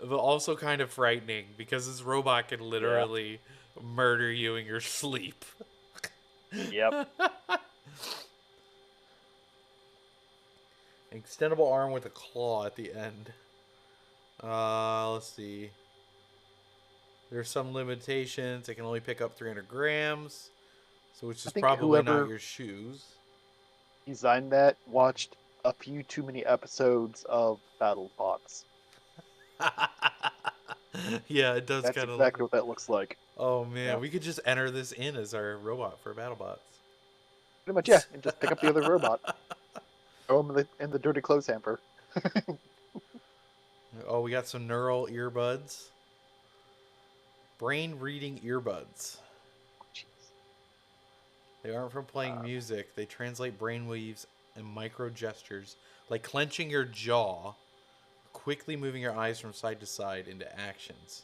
but also kind of frightening because this robot can Yeah. literally murder you in your sleep. Yep. Extendable arm with a claw at the end. Let's see. There's some limitations. It can only pick up 300 grams, so which I is think probably not whoever your shoes. designed that watched a few too many episodes of BattleBots. Yeah, it does That's kind of look. exactly what that looks like. Oh man, Yeah. we could just enter this in as our robot for BattleBots. Pretty much, yeah. And just pick up the other robot. Throw him in the dirty clothes hamper. Oh, we got some neural earbuds. Brain reading earbuds. Jeez. They aren't from playing music. They translate brainwaves and micro gestures, like clenching your jaw, quickly moving your eyes from side to side into actions.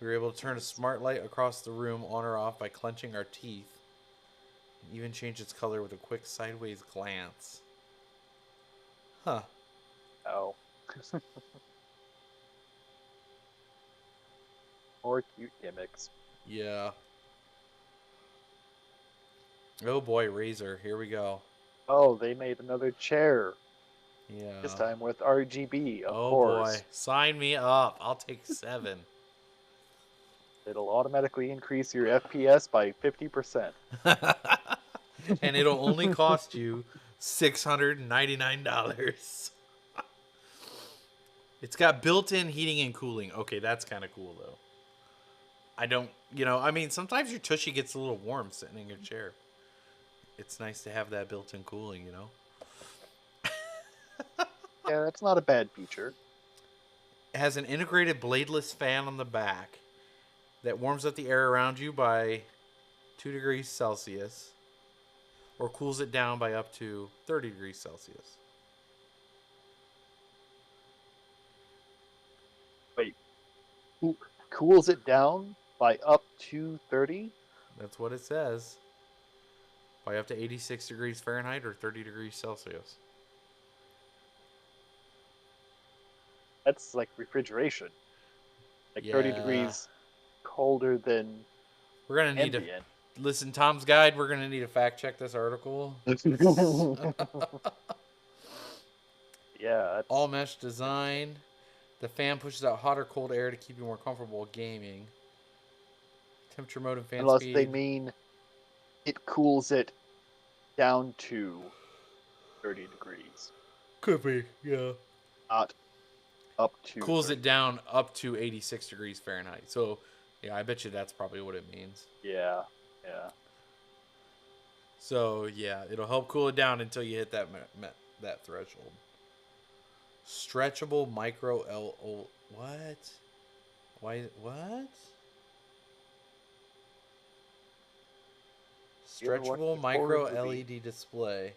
We were able to turn a smart light across the room on or off by clenching our teeth, and even change its color with a quick sideways glance. Huh. Oh. More cute gimmicks. Yeah. Oh boy, Razer. Here we go. Oh, they made another chair. This Yeah. time with RGB, of Oh boy. course. Sign me up. I'll take 7. It'll automatically increase your FPS by 50%. And it'll only cost you $699. It's got built-in heating and cooling. Okay, that's kind of cool though. I don't, I mean, sometimes your tushy gets a little warm sitting in your chair. It's nice to have that built-in cooling. Yeah, that's not a bad feature. It has an integrated bladeless fan on the back that warms up the air around you by 2 degrees Celsius or cools it down by up to 30 degrees Celsius. Wait, cools it down by up to 30? That's what it says. By up to 86 degrees Fahrenheit or 30 degrees Celsius. That's like refrigeration. Like 30 Yeah. degrees colder than We're going to need to ambient. listen, Tom's Guide, we're going to need to fact check this article. Yeah, All that's mesh design. The fan pushes out hot or cold air to keep you more comfortable gaming. Temperature mode and fan unless they speed. mean it cools it down to 30 degrees, Could be, yeah. not up to Cools 30. it down up to 86 degrees Fahrenheit. So, yeah, I bet you that's probably what it means. Yeah, yeah. So, yeah, it'll help cool it down until you hit that threshold. Stretchable micro L. What? Why? What? You ever watched Stretchable a horror micro movie? LED display.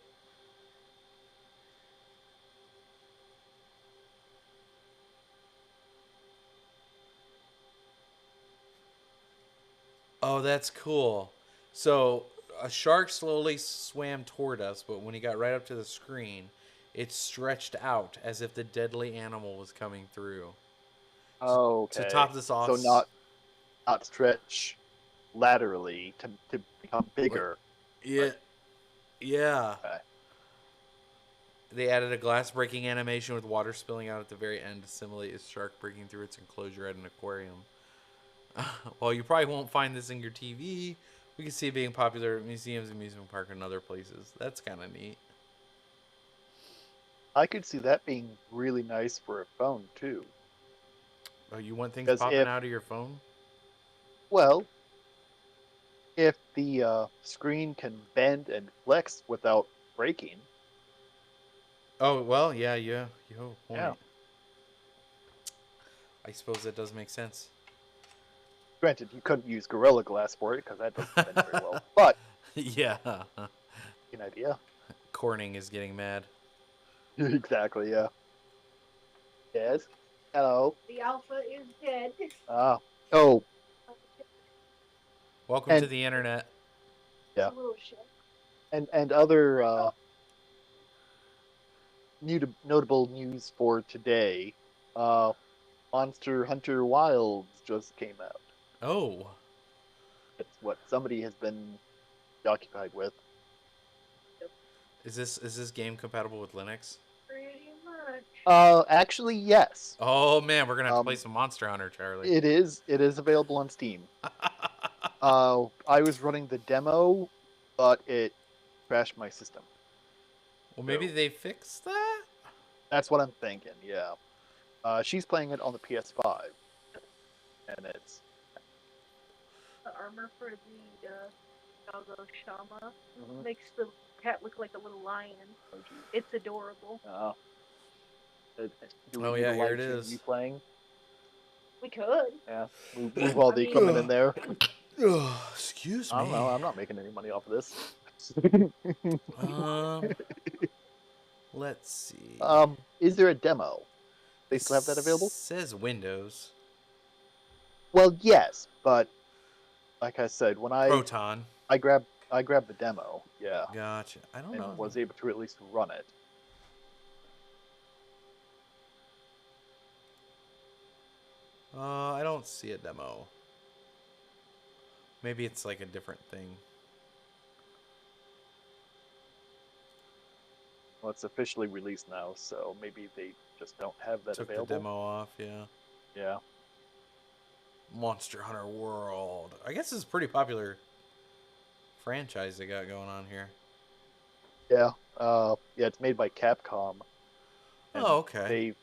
Oh, that's cool. So a shark slowly swam toward us, but when he got right up to the screen, it stretched out as if the deadly animal was coming through. Oh, To okay. top this off, So not stretch laterally to become like, bigger, yeah, but yeah. okay. They added a glass breaking animation with water spilling out at the very end to simulate a shark breaking through its enclosure at an aquarium. While you probably won't find this in your TV, we can see it being popular at museums, amusement parks, and other places. That's kind of neat. I could see that being really nice for a phone too. Oh, you want things Because popping out of your phone? well, if the screen can bend and flex without breaking, Oh, well, yeah, you have a yeah. point. I suppose that does make sense. Granted, you couldn't use Gorilla Glass for it because that doesn't bend very well. But Yeah. an idea. Corning is getting mad. Exactly. Yeah. Yes. Hello. The alpha is dead. Ah. Oh. Welcome to And the internet. yeah. A little shit. And other notable news for today. Uh, Monster Hunter Wilds just came out. Oh, It's what somebody has been occupied with. is this game compatible with Linux? Pretty much. Actually, yes. Oh man, we're gonna have to play Um, some Monster Hunter, Charlie. it is available on Steam. I was running the demo, but it crashed my system. Well, maybe So they fixed that. that's what I'm thinking. Yeah. She's playing it on the PS5, and it's The armor for the Doggo Shama Mhm. makes the cat look like a little lion. Oh, geez. It's adorable. Do we Oh need a yeah, here live it stream is. you playing? We could. Yeah. Move all I the mean- equipment in there. Excuse I don't know. me. I'm not making any money off of this. Um, let's see. Is there a demo? They It still have that available? says Windows. Well, yes, but like I said, when Proton. I grabbed the demo, yeah, Gotcha. I don't know. and was able to at least run it. I don't see a demo. Maybe it's like a different thing. Well, it's officially released now, so maybe they just don't have that Took available. the demo off, yeah. Yeah. Monster Hunter World. I guess it's a pretty popular franchise they got going on here. Yeah. Yeah, it's made by Capcom. And Oh, okay.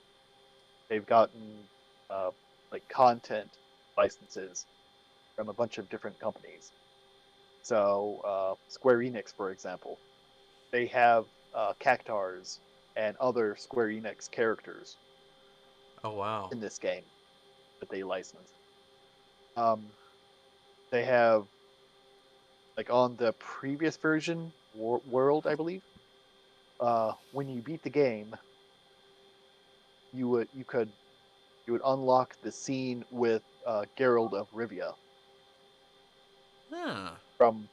they've gotten like content licenses from a bunch of different companies. So Square Enix, for example, they have Cactars and other Square Enix characters Oh, wow. in this game that they license. Um, they have like on the previous version, World, I believe. When you beat the game, you would unlock the scene with Geralt of Rivia Huh. from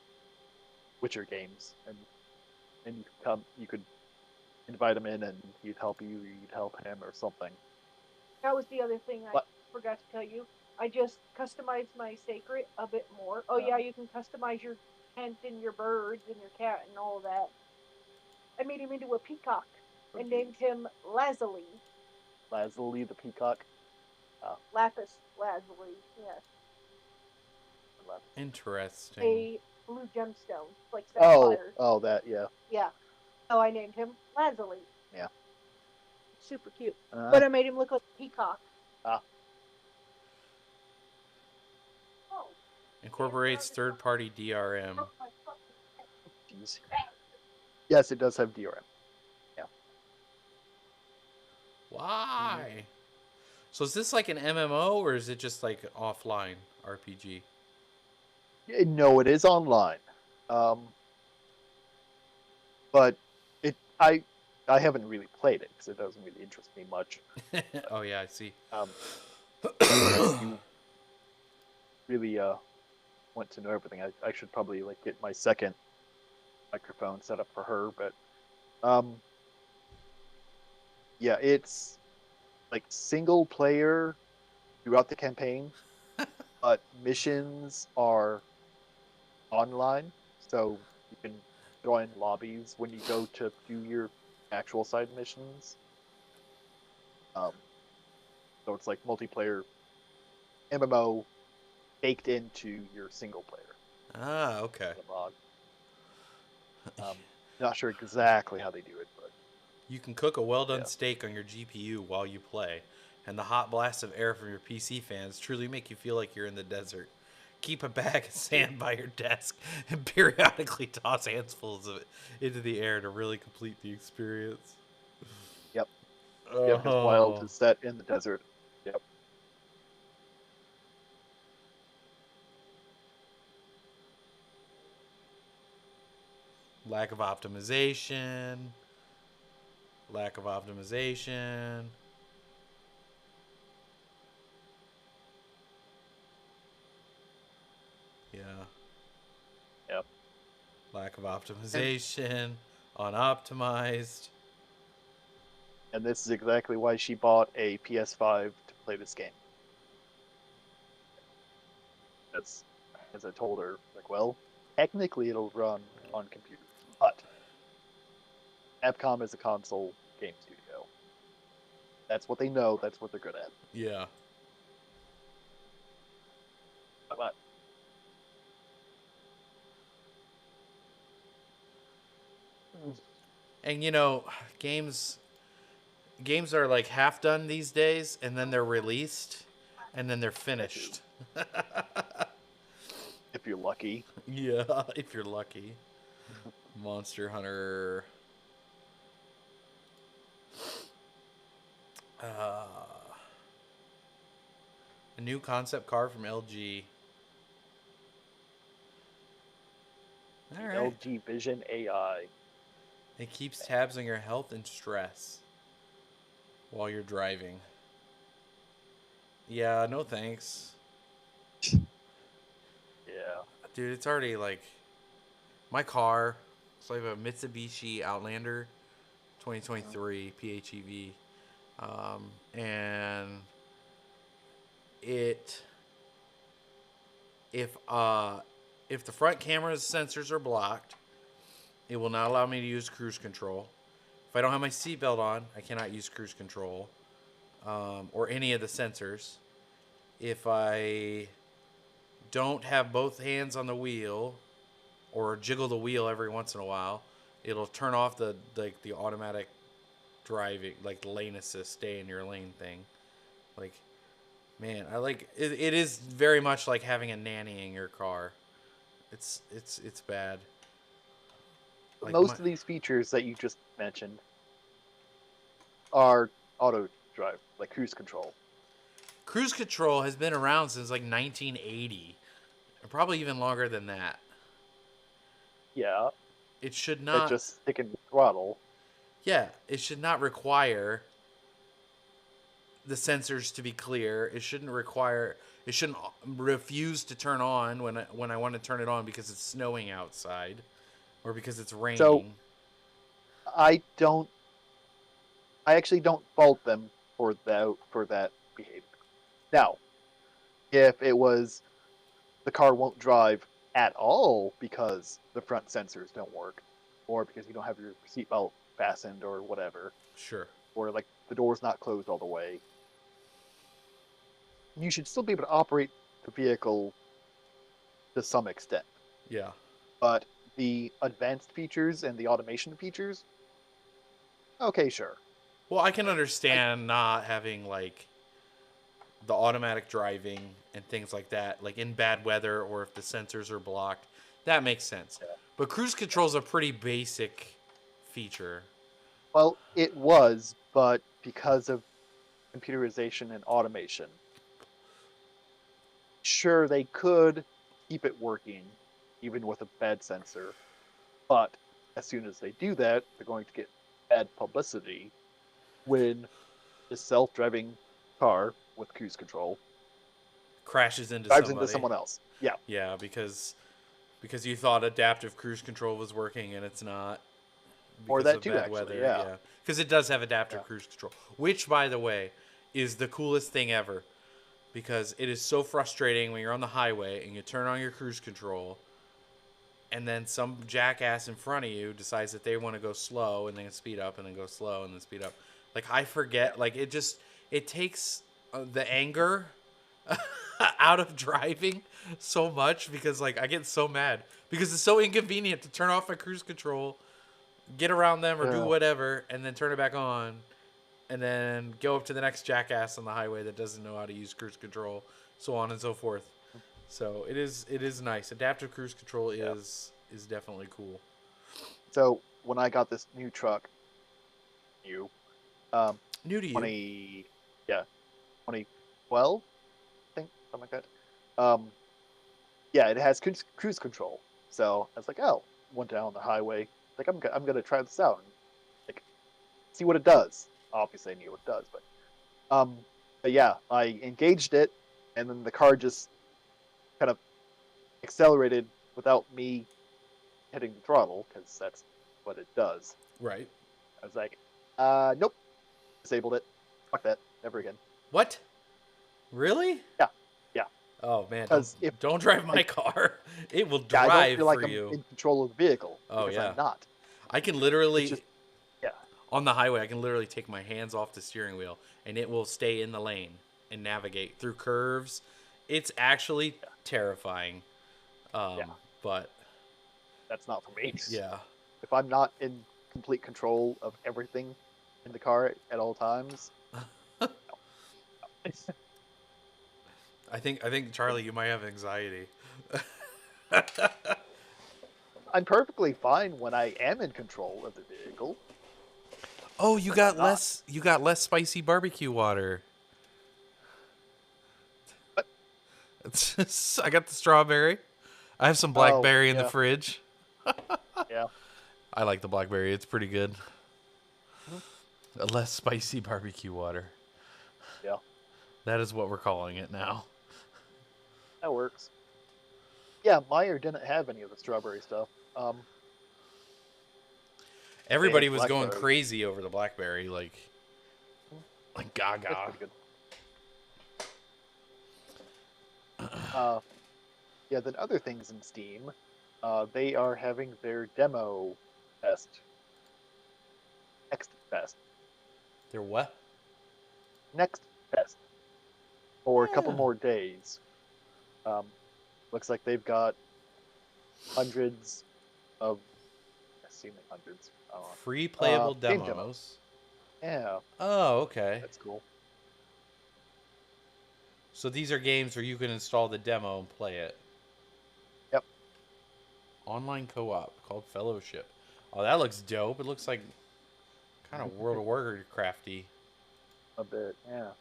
Witcher games, and you could invite him in, and he'd help you, you'd help him, or something. That was the other thing I What? forgot to tell you. I just customized my sacred a bit more. Oh yeah, you can customize your tent and your birds and your cat and all that. I made him into a peacock Oh, and geez. named him Lazuli. Lazuli the peacock. Lapis lazuli. Yes. Interesting. A blue gemstone, like Oh, sapphire. oh, that, yeah, Yeah. So I named him Lazuli. yeah. Super cute. Uh, But I made him look like a peacock. ah, Oh. Incorporates third-party DRM. jeez. Yes, it does have DRM. Yeah. Why? So is this like an MMO or is it just like offline RPG? No, it is online. But I haven't really played it because it doesn't really interest me much. Oh yeah, I see. If you really want to know everything, I should probably like get my second microphone set up for her. But yeah, it's like single player throughout the campaign, but missions are online, so you can join lobbies when you go to do your actual side missions. Um, so it's like multiplayer MMO baked into your single player Ah, okay. mod. Not sure exactly how they do it, but You can cook a well-done Yeah. steak on your GPU while you play, and the hot blast of air from your PC fans truly make you feel like you're in the desert. Keep a bag of sand by your desk and periodically toss handfuls of it into the air to really complete the experience. yep, yep, because Wild Oh. is set in the desert. Yep. Lack of optimization. Lack of optimization. Yeah. Yep. Lack of optimization. Unoptimized. And this is exactly why she bought a PS5 to play this game. That's, as I told her, like, well, technically it'll run on computer, but Capcom is a console game studio. That's what they know. That's what they're good at. Yeah. But And you know, games are like half done these days, and then they're released, and then they're finished. if you're lucky. Yeah, if you're lucky. Monster Hunter. A new concept car from LG. All right. LG Vision AI. It keeps tabs on your health and stress while you're driving. Yeah, no thanks. Yeah. Dude, it's already like my car. So I have a Mitsubishi Outlander 2023 PHEV. And it if the front camera's sensors are blocked, it will not allow me to use cruise control. If I don't have my seatbelt on, I cannot use cruise control or any of the sensors. If I don't have both hands on the wheel or jiggle the wheel every once in a while, it'll turn off the automatic driving, like lane assist, stay in your lane thing. Like, man, I like it. It is very much like having a nanny in your car. It's bad. Like Most of these features that you just mentioned are auto drive, like cruise control. Cruise control has been around since like 1980, probably even longer than that. Yeah. It should That not. just sticking throttle. Yeah, it should not require the sensors to be clear. It shouldn't require. It shouldn't refuse to turn on when I want to turn it on because it's snowing outside, or because it's raining. So I actually don't fault them for that behavior. Now, if it was the car won't drive at all because the front sensors don't work, or because you don't have your seatbelt fastened or whatever, Sure. or like the door's not closed all the way, you should still be able to operate the vehicle to some extent. Yeah. But the advanced features and the automation features, okay, sure. Well, I can understand not having like the automatic driving and things like that, like in bad weather or if the sensors are blocked. That makes sense. Yeah. But cruise control is a pretty basic feature. Well, it was, but because of computerization and automation, sure, they could keep it working even with a bad sensor, but as soon as they do that, they're going to get bad publicity when the self-driving car with cruise control Crashes into drives somebody. into someone else. Yeah. Yeah, because you thought adaptive cruise control was working and it's not. Or Because that of too, bad actually, weather. yeah. Because it does have adaptive Yeah. cruise control, which, by the way, is the coolest thing ever. Because it is so frustrating when you're on the highway and you turn on your cruise control, and then some jackass in front of you decides that they want to go slow and then speed up and then go slow and then speed up. Like, I forget. Like, it takes the anger out of driving so much because, like, I get so mad because it's so inconvenient to turn off my cruise control, get around them or do whatever, and then turn it back on, and then go up to the next jackass on the highway that doesn't know how to use cruise control, so on and so forth. So it is nice. Adaptive cruise control is definitely cool. So when I got this new truck, New to you. 2012, I think, something like that. Yeah, it has cruise control. So I was like, oh, went down the highway. Like, I'm gonna try this out and like see what it does. Obviously, I knew what it does, but yeah, I engaged it, and then the car just kind of accelerated without me hitting the throttle because that's what it does. Right. I was like, nope. disabled it. Fuck that. Never again. What? Really? Yeah. Yeah. Oh man, Because if don't drive my I, car. It will yeah, I don't drive feel like for I'm you. in control of the vehicle Oh because yeah. I'm not. I can It's literally just yeah. on the highway, I can literally take my hands off the steering wheel and it will stay in the lane and navigate through curves. It's actually terrifying. Yeah. But That's not for me. yeah. If I'm not in complete control of everything in the car at all times, I think Charlie, you might have anxiety. I'm perfectly fine when I am in control of the vehicle. Oh, But I'm not. you got less spicy barbecue water. But I got the strawberry. I have some oh blackberry in the yeah, fridge. yeah. I like the blackberry. It's pretty good. Mhm. A less spicy barbecue water. Yeah, That is what we're calling it now. that works. Yeah, Meyer didn't have any of the strawberry stuff. They Everybody had was going blackberry. crazy over the blackberry, Mhm. like That's gaga. pretty good. Uh, yeah. Then other things in Steam, they are having their demo fest, next fest, They're what? next fest for a couple Yeah. more days. Um, looks like they've got hundreds of, assuming hundreds, Free playable game demos. demos. Yeah, Oh, okay. that's cool. So these are games where you can install the demo and play it. Yep. Online co-op called Fellowship. Oh, that looks dope. It looks like kind of World of Warcrafty. A bit, yeah.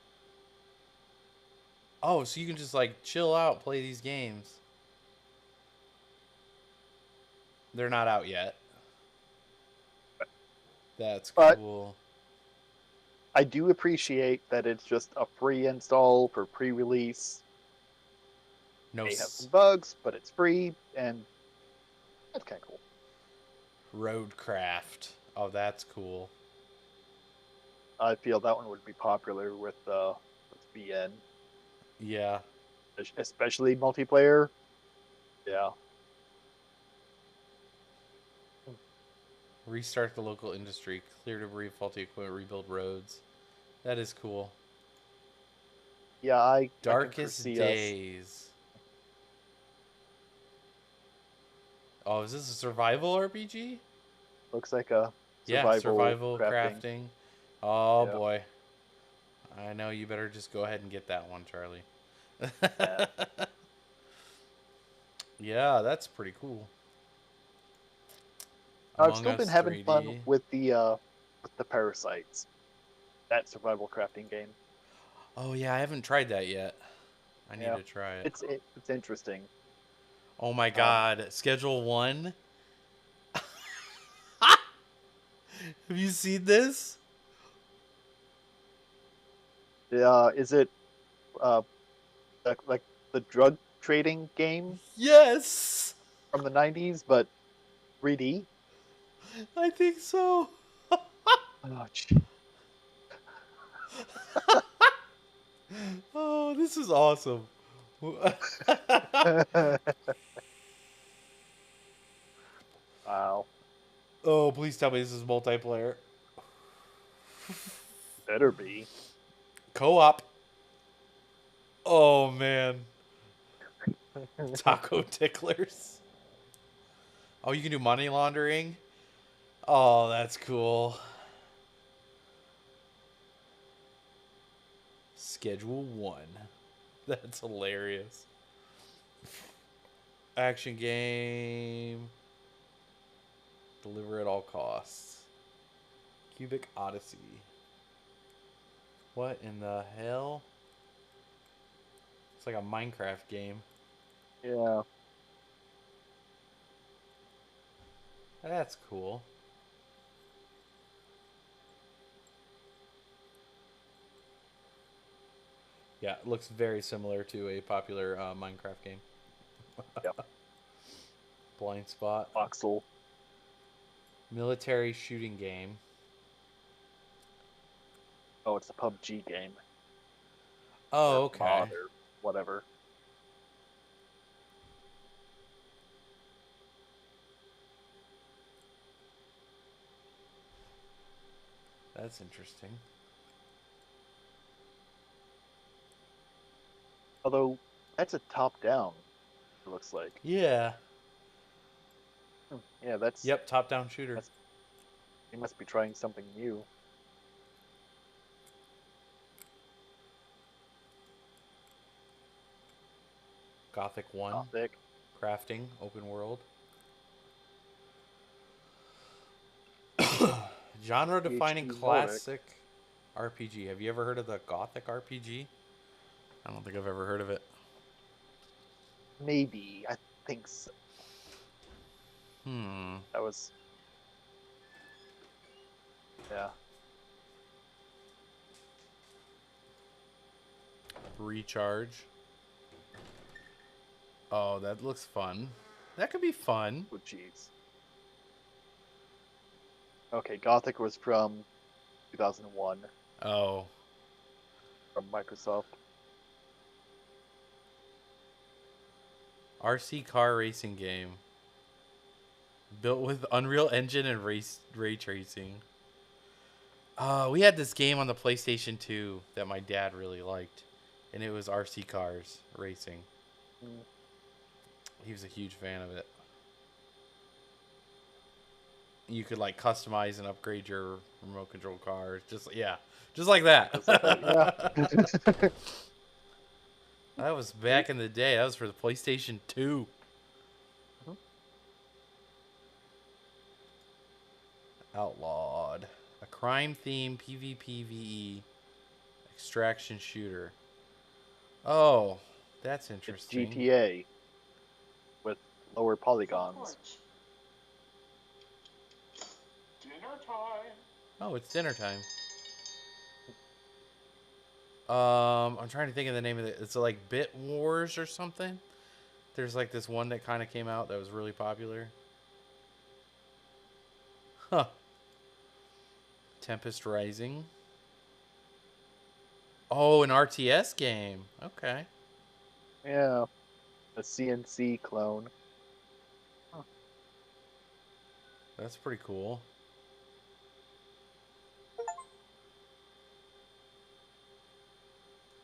Oh, so you can just like chill out, play these games. They're not out yet. That's But cool. I do appreciate that it's just a free install for pre-release. No May have some bugs, but it's free, and that's kind of cool. Roadcraft. Oh, that's cool. I feel that one would be popular with VN, Yeah. especially multiplayer. Yeah. Restart the local industry. Clear debris, faulty equipment, rebuild roads. That is cool. Yeah, I can Darkest foresee us. Days. Oh, is this a survival RPG? Looks like a Yeah, survival survival crafting. crafting. Oh Yeah. boy. I know you better just go ahead and get that one, Charlie. Yeah. Yeah, that's pretty cool. I've Among still been Us having 3D. fun with the parasites. That survival crafting game. Oh yeah, I haven't tried that yet. I need Yeah. to try it. It's interesting. Oh my god, Schedule 1? Have you seen this? Is it like the drug trading game Yes! from the 90s, but 3D? I think so. Oh, gee. Oh, this is awesome. Wow. Oh, please tell me this is multiplayer. Better be. Co-op. Oh, man. Taco ticklers. Oh, you can do money laundering? Oh, that's cool. Schedule 1. That's hilarious. Action game. Deliver at all costs. Cubic Odyssey. What in the hell? It's like a Minecraft game. Yeah. That's cool. Yeah, it looks very similar to a popular Minecraft game. Yep. Blind Spot. Voxel. Military shooting game. No, it's a PUBG game. Oh, Or okay. mod or whatever. That's interesting. Although that's a top-down. It looks like. Yeah. Yeah, that's. Yep, top-down shooter. They must be trying something new. Gothic 1. Gothic. Crafting, open world. Genre-defining PHP classic RPG. Have you ever heard of the Gothic RPG? I don't think I've ever heard of it. Maybe. I think so. Hmm. That was. Yeah. Recharge. Oh, that looks fun. That could be fun. Oh, jeez. Okay, Gothic was from 2001 Oh. from Microsoft. RC car racing game. Built with Unreal Engine and ray tracing. We had this game on the PlayStation 2 that my dad really liked. And it was RC cars racing. Mm. He was a huge fan of it. You could like customize and upgrade your remote control cars. Just like that. Yeah. That was back in the day. That was for the PlayStation 2. Mhm. Outlawed. A crime-themed PvPvE extraction shooter. Oh, that's It's interesting. GTA with lower polygons. Dinner time. Oh, it's dinner time. I'm trying to think of the name of it. It's like Bit Wars or something. There's like this one that kind of came out that was really popular. Huh. Tempest Rising. Oh, an RTS game. Okay. Yeah. A CNC clone. That's pretty cool.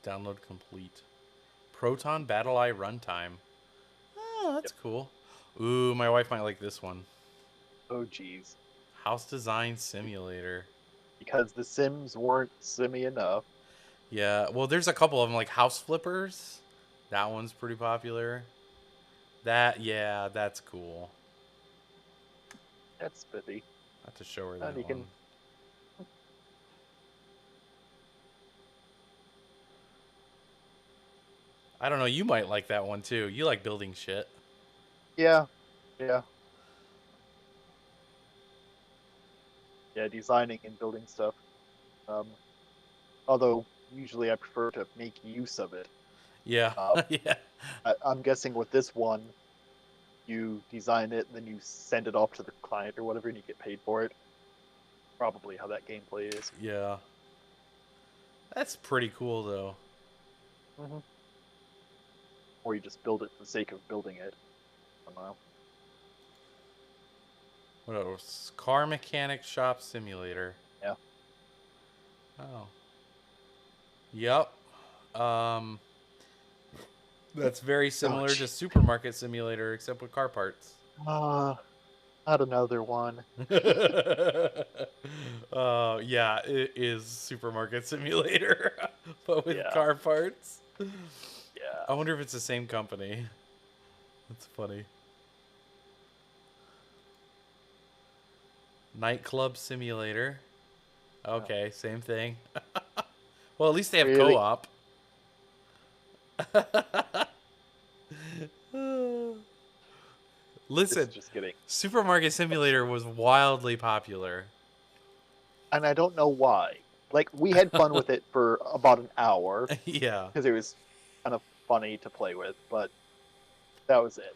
Download complete. Proton Battle Eye runtime. Oh, that's cool. Ooh, my wife might like this one. Oh, jeez. House Design Simulator. Because the Sims weren't simmy enough. Yeah, well, there's a couple of them, like House Flippers. That one's pretty popular. Yeah, that's cool. That's spiffy. I have to show her And that you one. can. I don't know, you might like that one too. You like building shit. Yeah. Yeah. Yeah, designing and building stuff. Although usually I prefer to make use of it. Yeah, yeah. I'm guessing with this one, you design it and then you send it off to the client or whatever, and you get paid for it. Probably how that gameplay is. Yeah. That's pretty cool, though. Mm-hmm. Or you just build it for the sake of building it. I don't know. What else? Car Mechanic Shop Simulator. Yeah. Oh. Yep. That's very similar to Supermarket Simulator, except with car parts. Not another one. Yeah, it is Supermarket Simulator, but with Yeah. car parts. Yeah. I wonder if it's the same company. That's funny. Nightclub Simulator. Okay, same thing. Well, at least they have Really? co-op. Listen, Just kidding. Supermarket Simulator was wildly popular. And I don't know why. Like, we had fun with it for about an hour Yeah. because it was kind of funny to play with, but that was it.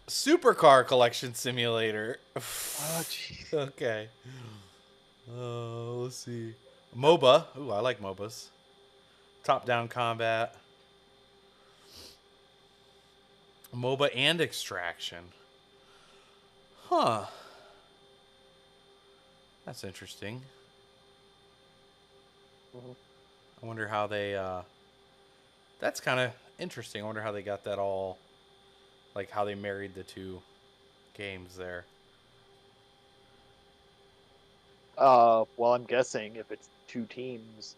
Supercar Collection Simulator. Oh, jeez. Okay. It's just kidding. Okay. Let's see. MOBA. Ooh, I like MOBAs. Top-down combat. MOBA and Extraction. Huh. That's interesting. Mhm. I wonder how they, that's kind of interesting. I wonder how they got that all, like how they married the two games there. Well, I'm guessing if it's two teams,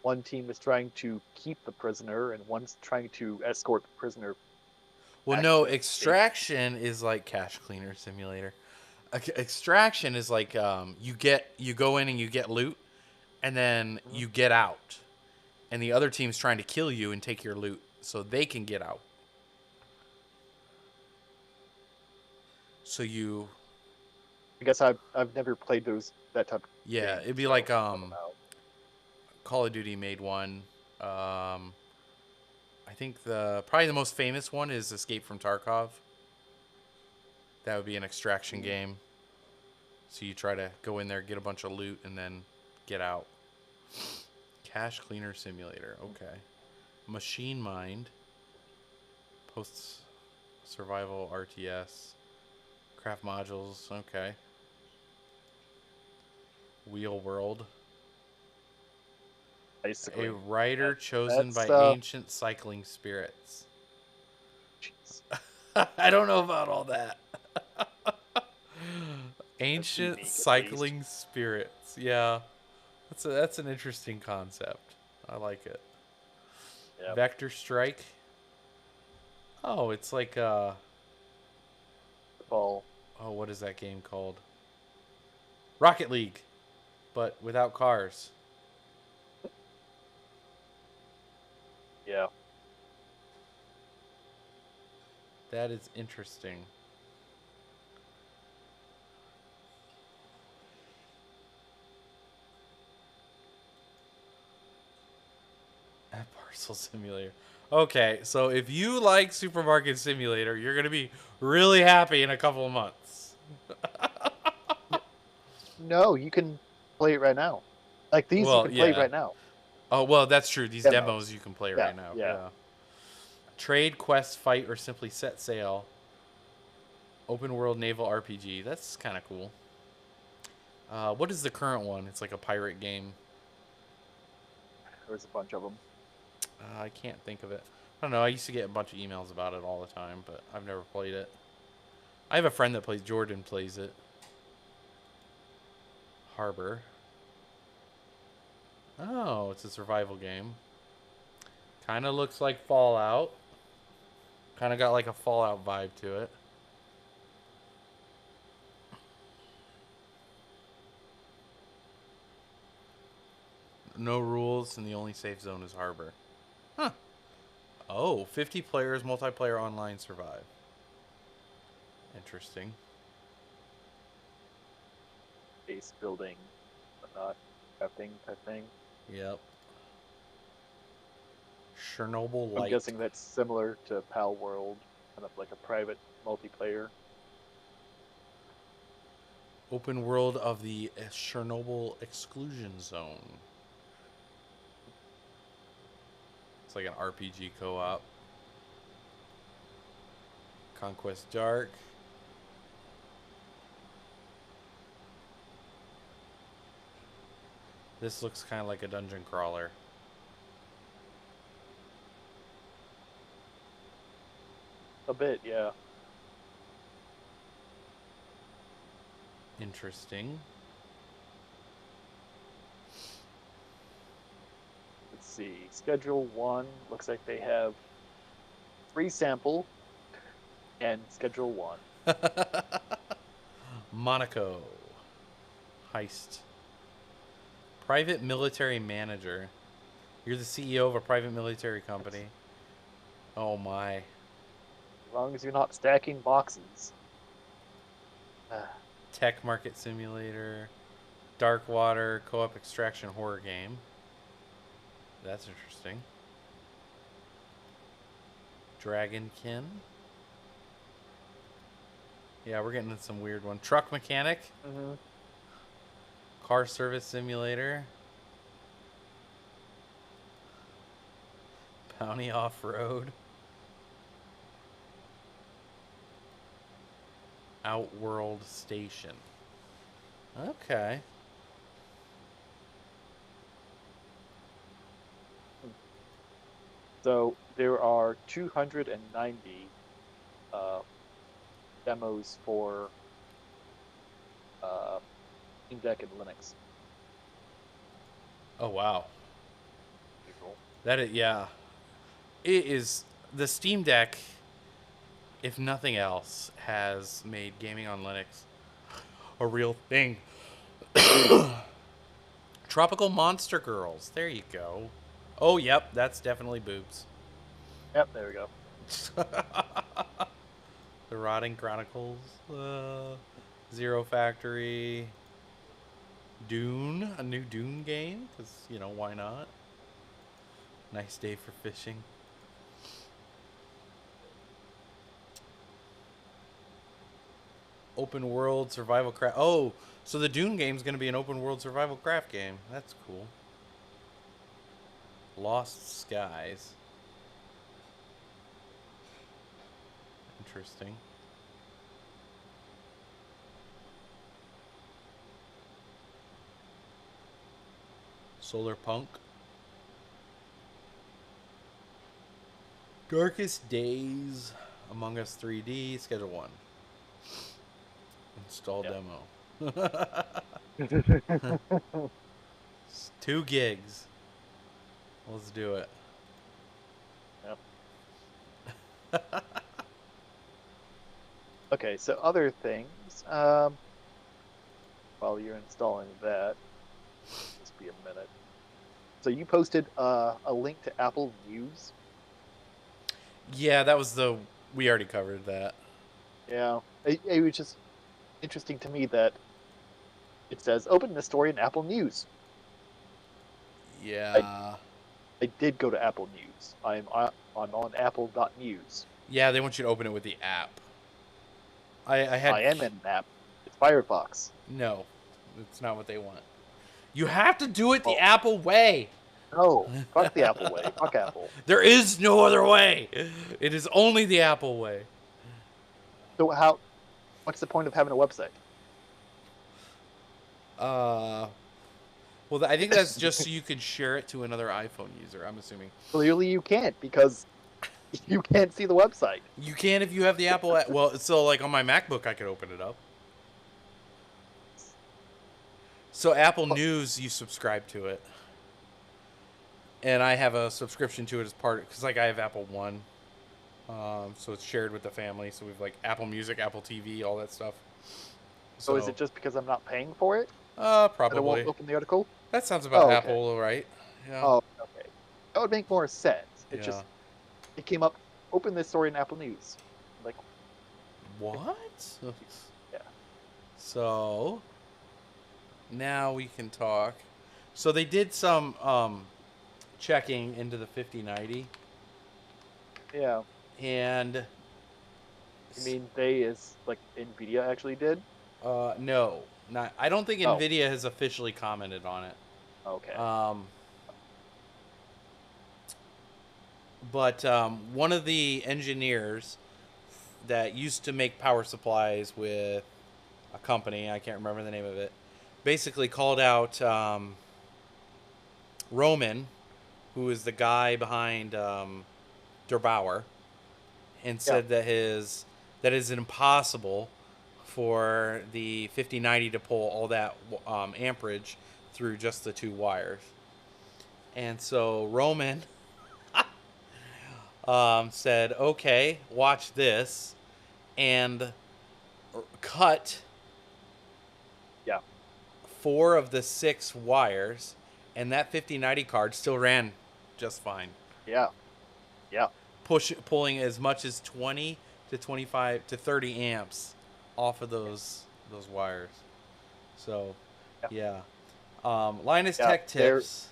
one team is trying to keep the prisoner and one's trying to escort the prisoner Well, back no, to safety. Extraction is like Cache Cleaner Simulator. Extraction is like you go in and you get loot, and then Mhm. you get out, and the other team's trying to kill you and take your loot so they can get out. So you, I guess I've never played that type of yeah, game, it'd be so like I don't know. Call of Duty made one. I think probably the most famous one is Escape from Tarkov. That would be an extraction Mm. game. So you try to go in there, get a bunch of loot, and then get out. Cache Cleaner Simulator. Okay. Machine Mind. Post Survival RTS. Craft modules. Okay. Wheel World. A Basically, rider chosen that's by ancient cycling spirits. jeez, I don't know about all that. that's Ancient unique at least. cycling spirits. Yeah. That's an interesting concept. I like it. Yeah. Vector Strike. Oh, it's like Well, oh, what is that game called? Rocket League, but without cars. yeah. That is interesting. Parcel Simulator. Okay, so if you like Supermarket Simulator, you're gonna be really happy in a couple of months. No, you can play it right now. Like these, you Well, can play yeah. right now. Oh, well, that's true. These demos Demos. you can play Yeah, right now. yeah. Yeah. Trade, quest, fight, or simply set sail. Open world naval RPG. That's kind of cool. What is the current one? It's like a pirate game. There's a bunch of them. I can't think of it. I don't know. I used to get a bunch of emails about it all the time, but I've never played it. I have a friend that plays. Jordan plays it. Harbor. Oh, it's a survival game. Kind of looks like Fallout. Kind of got like a Fallout vibe to it. No rules, and the only safe zone is Harbor. Huh. Oh, 50 players, multiplayer online survive. Interesting. Base building, whatnot, crafting type thing. Yep. Chernobyl I'm Light. guessing that's similar to Pal World, kind of like a private multiplayer. Open world of the Chernobyl exclusion zone. It's like an RPG co-op. Conquest Dark. This looks kind of like a dungeon crawler. A bit, yeah. Interesting. Let's see. Schedule 1 looks like they have free sample and Schedule 1. Monaco. Heist. Private military manager. You're the CEO of a private military company. Oh my. As long as you're not stacking boxes. Tech market simulator. Dark water co-op extraction horror game. That's interesting. Dragonkin. Yeah, we're getting into some weird one. Truck mechanic. Mm-hmm. Car Service Simulator. Bounty Off-Road. Outworld Station. Okay. So there are 290 demos for Steam Deck and Linux. Oh, wow. Pretty cool. That is, yeah. It is, the Steam Deck, if nothing else, has made gaming on Linux a real thing. Tropical Monster Girls. There you go. Oh, yep, that's definitely boobs. Yep, there we go. The Rotting Chronicles. Zero Factory. Dune. A new Dune game. Because, you know, why not? Nice day for fishing. Open world survival craft. Oh, so the Dune game's going to be an open world survival craft game. That's cool. Lost Skies. Interesting. Solar Punk. Darkest Days. Among Us 3D. Schedule 1. Install demo. 2 gigs. Let's do it. Yep. Okay, so other things. While you're installing that, just be a minute. So you posted a link to Apple News. Yeah, that was the... We already covered that. Yeah, it was just interesting to me that it says open the story in Apple News. Yeah. I did go to Apple News. I'm on apple.news. Yeah, they want you to open it with the app. I had... I am in an app. It's Firefox. No, that's not what they want. You have to do it the Oh. Apple way. No, fuck the Apple way. Fuck Apple. There is no other way. It is only the Apple way. So what's the point of having a website? Well, I think that's just so you could share it to another iPhone user, I'm assuming. Clearly you can't because you can't see the website. You can if you have the Apple app. Well, so like on my MacBook, I could open it up. So Apple News, you subscribe to it. And I have a subscription to it as part, because like I have Apple One. So it's shared with the family. So we've like Apple Music, Apple TV, all that stuff. So is it just because I'm not paying for it? That I Probably. won't open the article? That sounds about okay. Apple, right? Yeah. Oh, okay. That would make more sense. It Yeah. it came up, open this story in Apple News. Like, What? yeah. So now we can talk. So they did some checking into the 5090, Yeah. and You mean they is like NVIDIA actually did? no, not. I don't think Oh. NVIDIA has officially commented on it. Okay. But one of the engineers that used to make power supplies with a company, I can't remember the name of it, basically called out Roman, who is the guy behind Der Bauer, and said that that is impossible for the 5090 to pull all that amperage through just the 2 wires. And so Roman said, okay, watch this, and cut 4 of the 6 wires, and that 5090 card still ran just fine. Yeah. Yeah. Pulling as much as 20 to 25 to 30 amps off of those wires. So, yeah. Linus Tech Tips.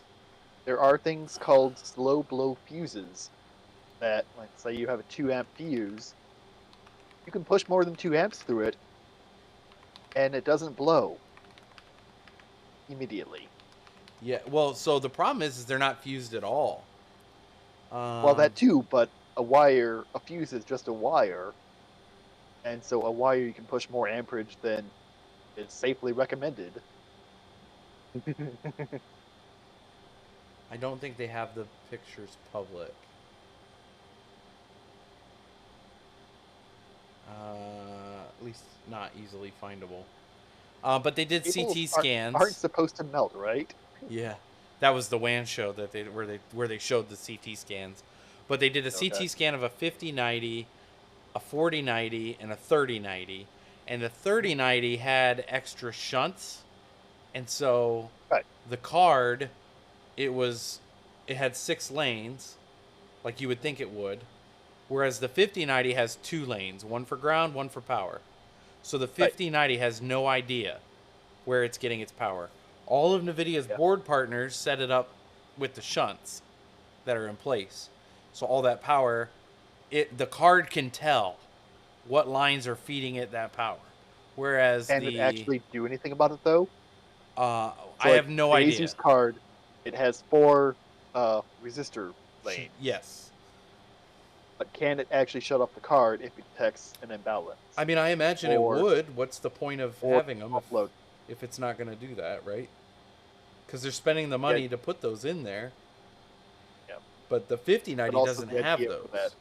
There are things called slow blow fuses that, like, say you have a 2 amp fuse, you can push more than 2 amps through it, and it doesn't blow. immediately. Yeah. Well, so the problem is they're not fused at all. Well, that too, but a fuse is just a wire, and so a wire you can push more amperage than is safely recommended. I don't think they have the pictures public. At least not easily findable. But they did Cables CT aren't scans. supposed to melt, right? Yeah, that was the WAN show that where they showed the CT scans. But they did a Okay. CT scan of a 5090, a 4090, and a 3090. And the 3090 had extra shunts, and so Right. the card, it had 6 lanes, like you would think it would, whereas the 5090 has 2 lanes, one for ground, one for power. So the 5090 has no idea where it's getting its power. All of NVIDIA's Yeah. board partners set it up with the shunts that are in place. So all that power, the card can tell what lines are feeding it that power. Whereas Can it actually do anything about it though? I So like have no the idea. Asus card, it has 4 resistor lanes. Yes. But can it actually shut off the card if it detects an imbalance? I mean, I imagine it Or- would. What's the point of or having them offload. if it's not going to do that, right? Because they're spending the money Yeah. to put those in there. Yeah. But the 5090 But also doesn't the have idea those. for that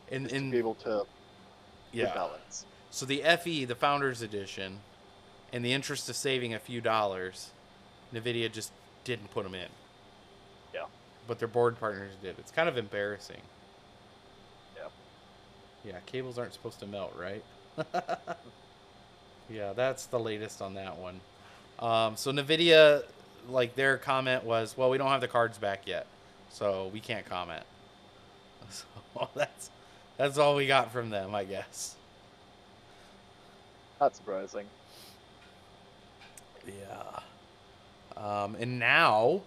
is to be able to yeah. balance. So the FE, the Founders Edition, in the interest of saving a few dollars, NVIDIA just didn't put them in. Yeah. But their board partners did. It's kind of embarrassing. Yeah. Yeah, cables aren't supposed to melt, right? Yeah, that's the latest on that one. So NVIDIA, like their comment was, well, we don't have the cards back yet, so we can't comment. So that's all we got from them, I guess. Not surprising. Yeah. And now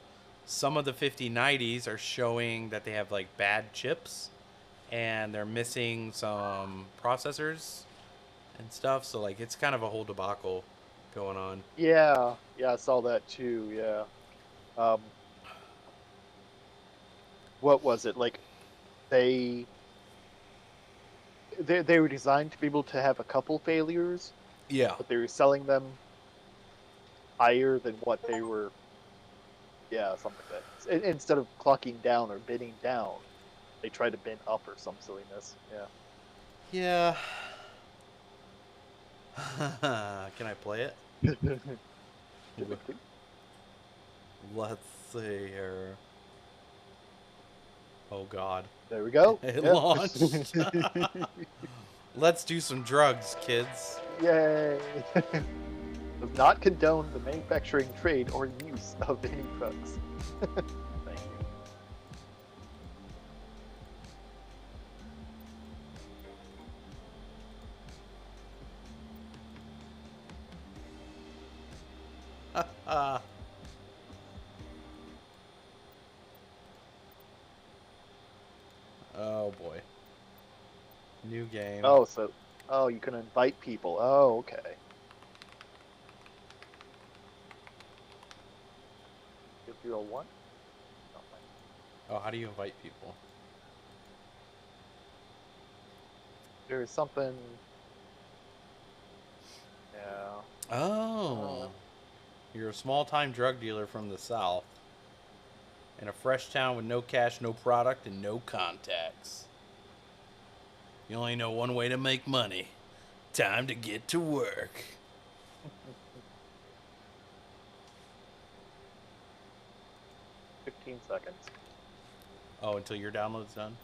some of the 5090s are showing that they have like bad chips and they're missing some processors and stuff. So like it's kind of a whole debacle going on. Yeah, I saw that too. Yeah. What was it like? They were designed to be able to have a couple failures, Yeah. but they were selling them higher than what they were. Yeah, something like that. Instead of clocking down or bidding down, they tried to bid up or some silliness. Yeah. Yeah. Can I play it? Let's see here. Oh God. There we go. It Yeah. launched. Let's do some drugs, kids. Yay! Does not condone the manufacturing, trade, or use of any drugs. Thank you. Oh boy. New game. Oh, you can invite people. Oh, okay. If you're a one? Oh, how do you invite people? There's something. Yeah. Oh. You're a small-time drug dealer from the South. In a fresh town with no cash, no product, and no contacts. You only know one way to make money. Time to get to work. 15 seconds. Oh, until your download's done?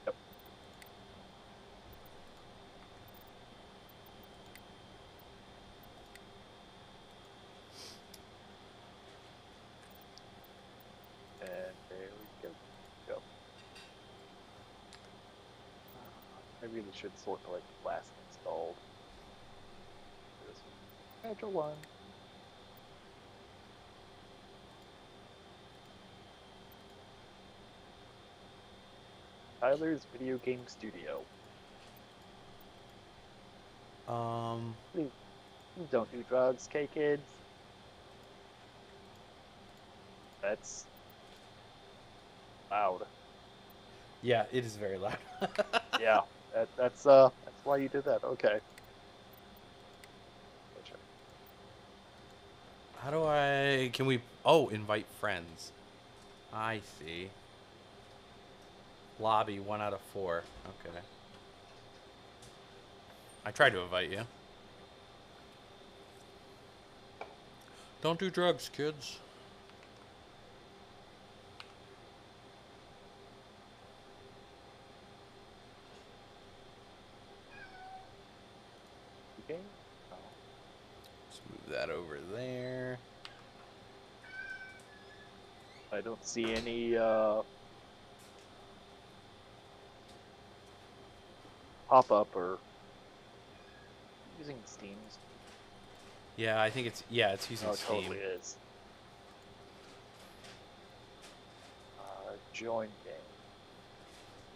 Yep. And there we go. I really should sort the last installed. Schedule one. Tyler's Video Game Studio. Please don't do drugs, okay, kids? That's loud. Yeah, it is very loud. Yeah, that's why you did that. Okay. Gotcha. How do I... Can we... Oh, invite friends. I see. Lobby, 1 out of 4. Okay. I tried to invite you. Don't do drugs, kids. Okay. Oh. Let's move that over there. I don't see any pop up or using Steam's. Yeah, I think it's... Yeah, it's using Oh, it Steam. totally is. Join game.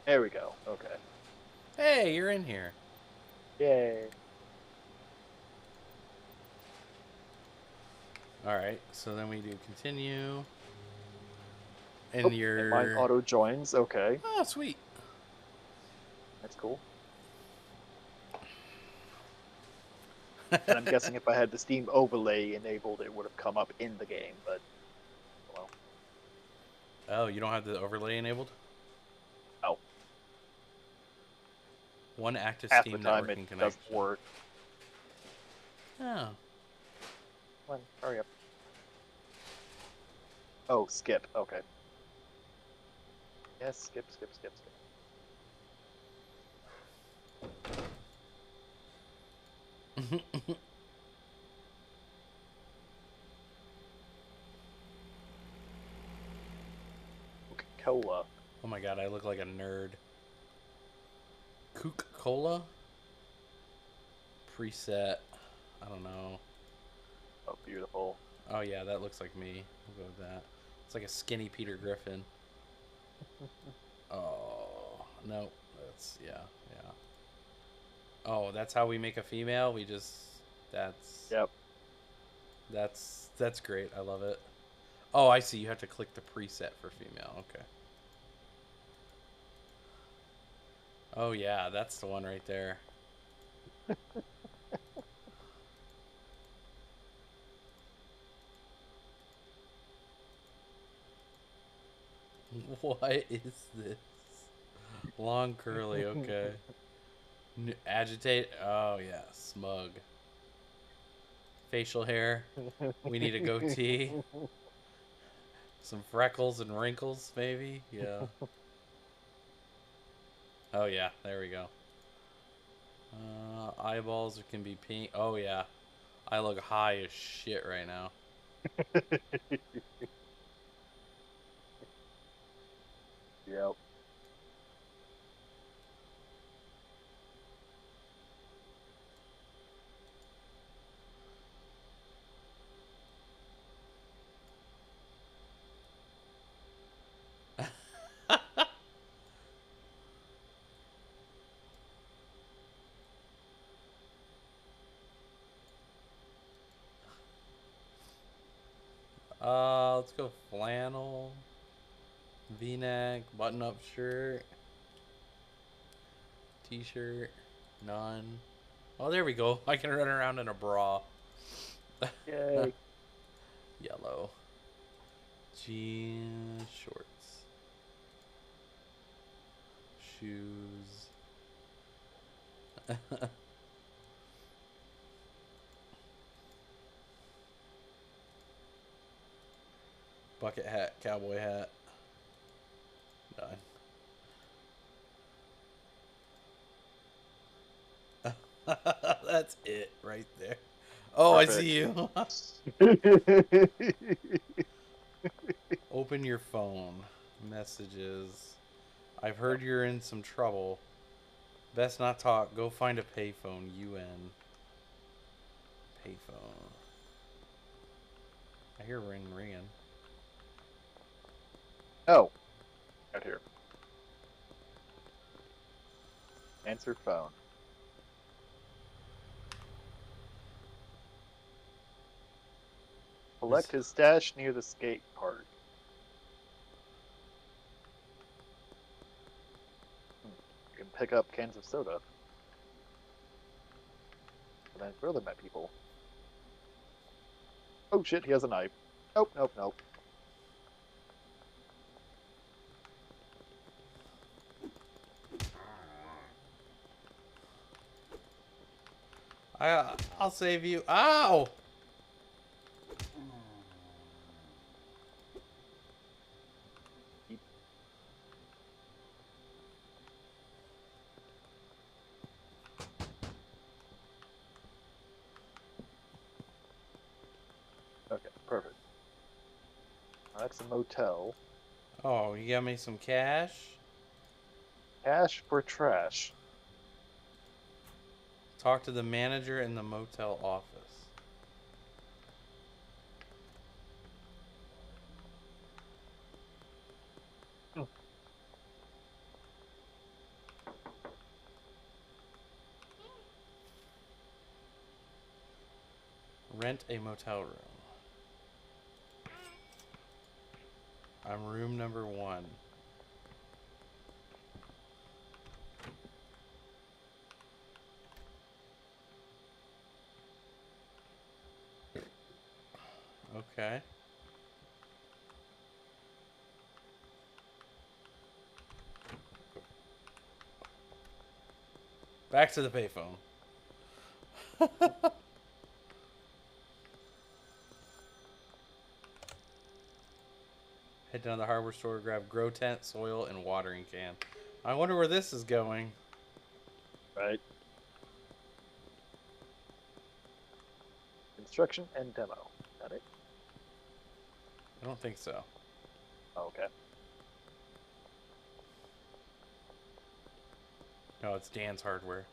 There we go. Okay. Hey, you're in here. Yay. Alright, so then we do continue. Oh, And your... and mine auto joins. Okay. Oh, sweet. That's cool. And I'm guessing if I had the Steam overlay enabled, it would have come up in the game, but well. Oh, you don't have the overlay enabled? Oh. One active Half Steam the time networking it connection. doesn't work. Oh. Come on, hurry up. Oh, skip. Okay. Yes, skip, skip, skip, skip. Coca-Cola. Oh my god, I look like a nerd. Coca-Cola? Preset. I don't know. Oh, beautiful. Oh yeah, that looks like me. We'll go with that. It's like a skinny Peter Griffin. Oh, no. That's, yeah. Oh, that's how we make a female? We just... That's... Yep. That's great. I love it. Oh, I see. You have to click the preset for female. Okay. Oh, yeah. That's the one right there. What is this? Long curly. Okay. Agitate. Oh, yeah. Smug. Facial hair. We need a goatee. Some freckles and wrinkles, maybe? Yeah. Oh, yeah. There we go. Eyeballs can be pink. Oh, yeah. I look high as shit right now. Yep. Let's go flannel, V-neck, button-up shirt, t-shirt, none. Oh, there we go. I can run around in a bra. Yay. Yellow. Jeans, shorts, shoes. Bucket hat, cowboy hat. Done. That's it right there. Oh, Perfect. I see you. Open your phone. Messages. I've heard you're in some trouble. Best not talk. Go find a payphone. UN. Payphone. I hear ringing. Oh. Out here. Answer phone. Collect his stash near the skate park. pick up cans of soda. And then throw them at people. Oh shit, he has a knife. Nope, nope, nope. I'll save you. Ow! Okay, perfect. That's a motel. Oh, you got me some cash? Cash for trash. Talk to the manager in the motel office. Rent a motel room. I'm room number 1. Okay. Back to the payphone. Head down to the hardware store to grab grow tent, soil, and watering can. I wonder where this is going. Right. Construction and demo. Got it? I don't think so. Oh, okay. No, it's Dan's hardware.